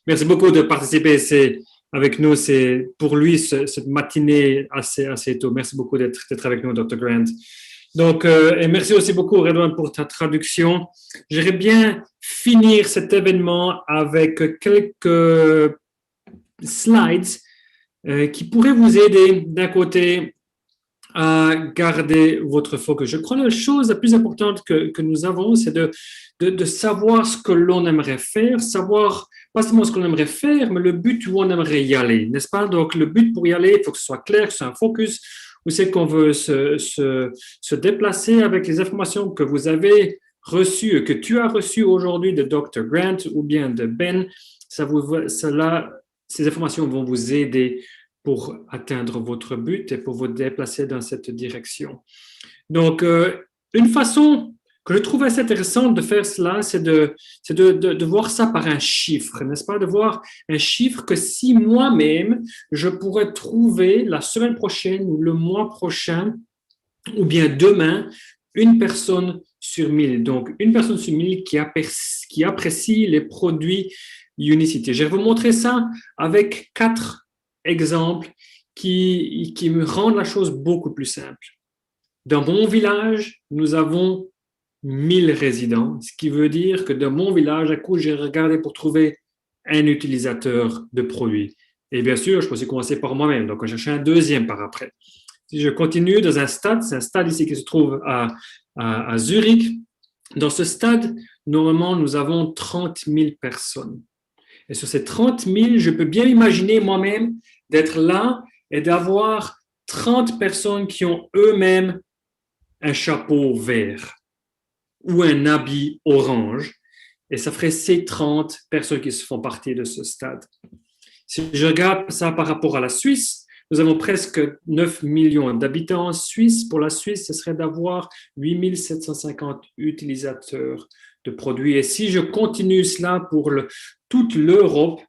Merci beaucoup de participer avec nous. C'est pour lui cette matinée assez tôt. Merci beaucoup d'être avec nous, Dr. Grant. Donc, et merci aussi beaucoup, Redouane, pour ta traduction. J'aimerais bien finir cet événement avec quelques slides qui pourraient vous aider d'un côté à garder votre focus. Je crois que la chose la plus importante que nous avons, c'est de savoir ce que l'on aimerait faire, savoir pas seulement ce qu'on aimerait faire, mais le but où on aimerait y aller, n'est-ce pas? Donc, le but pour y aller, il faut que ce soit clair, que ce soit un focus, où c'est qu'on veut se déplacer avec les informations que vous avez reçues, que tu as reçues aujourd'hui de Dr. Grant ou bien de Ben. Ces informations vont vous aider pour atteindre votre but et pour vous déplacer dans cette direction. Donc, une façon que je trouve assez intéressante de faire cela, c'est de voir ça par un chiffre, n'est-ce pas? De voir un chiffre que si moi-même, je pourrais trouver la semaine prochaine ou le mois prochain, ou bien demain, une personne sur 1000. Donc, une personne sur 1000 qui apprécie les produits Unicity. Je vais vous montrer ça avec 4 exemples qui me rendent la chose beaucoup plus simple. Dans mon village, nous avons 1000 résidents, ce qui veut dire que dans mon village, à coup, j'ai regardé pour trouver un utilisateur de produits. Et bien sûr, je peux aussi commencer par moi-même, donc on cherche un deuxième par après. Si je continue dans un stade, c'est un stade ici qui se trouve à Zurich. Dans ce stade, normalement, nous avons 30 000 personnes. Et sur ces 30 000, je peux bien imaginer moi-même d'être là et d'avoir 30 personnes qui ont eux-mêmes un chapeau vert ou un habit orange. Et ça ferait ces 30 personnes qui se font partie de ce stade. Si je regarde ça par rapport à la Suisse Nous avons presque 9 millions d'habitants en Suisse. Pour la Suisse, ce serait d'avoir 8 750 utilisateurs de produits. Et si je continue cela pour toute l'Europe,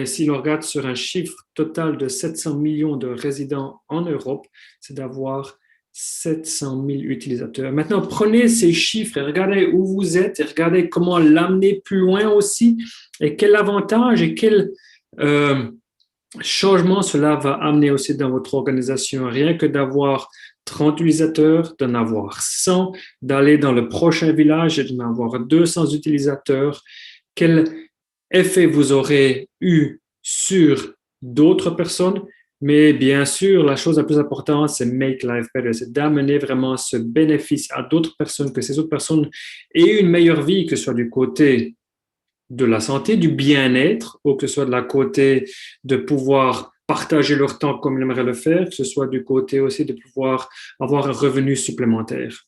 si l'on regarde sur un chiffre total de 700 millions de résidents en Europe, c'est d'avoir 700 000 utilisateurs. Maintenant, prenez ces chiffres et regardez où vous êtes et regardez comment l'amener plus loin aussi et quel avantage et quel changement cela va amener aussi dans votre organisation. Rien que d'avoir 30 utilisateurs, d'en avoir 100, d'aller dans le prochain village et d'en avoir 200 utilisateurs. Quel effet vous aurez eu sur d'autres personnes? Mais bien sûr, la chose la plus importante, c'est make life better, c'est d'amener vraiment ce bénéfice à d'autres personnes, que ces autres personnes aient une meilleure vie, que ce soit du côté de la santé, du bien-être, ou que ce soit de la côté de pouvoir partager leur temps comme ils aimeraient le faire, que ce soit du côté aussi de pouvoir avoir un revenu supplémentaire.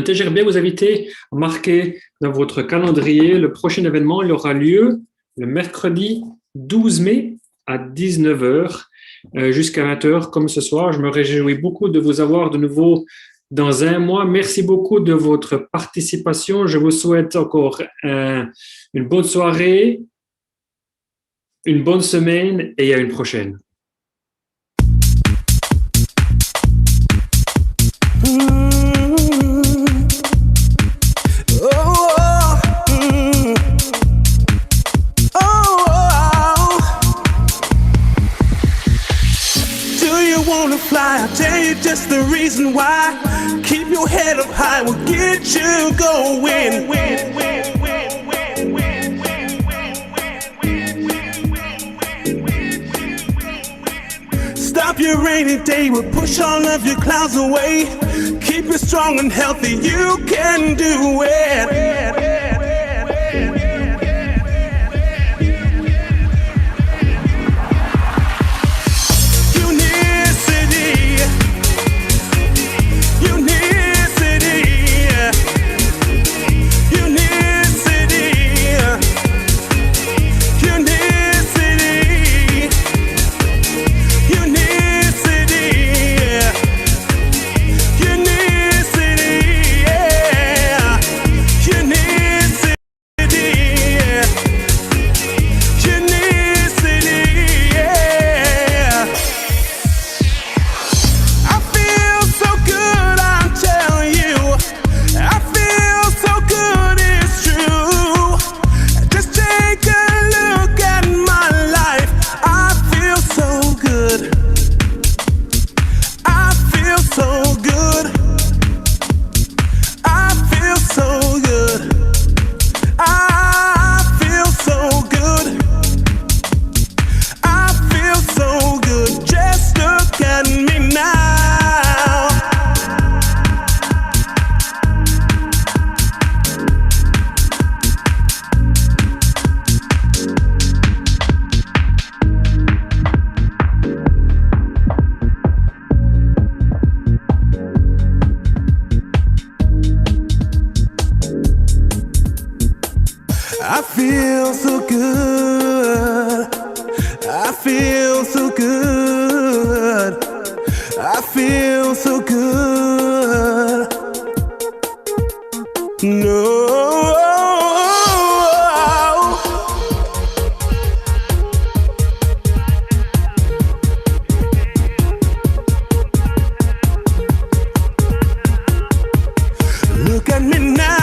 J'aimerais bien vous inviter à marquer dans votre calendrier le prochain événement. Il aura lieu le mercredi 12 mai à 19h. Jusqu'à 20h comme ce soir. Je me réjouis beaucoup de vous avoir de nouveau dans un mois. Merci beaucoup de votre participation. Je vous souhaite encore une bonne soirée, une bonne semaine et à une prochaine. I'll tell you just the reason why. Keep your head up high, will get you going. Stop your rainy day, will push all of your clouds away. Keep it strong and healthy, you can do it. I feel so good. I feel so good. I feel so good. No. Look at me now.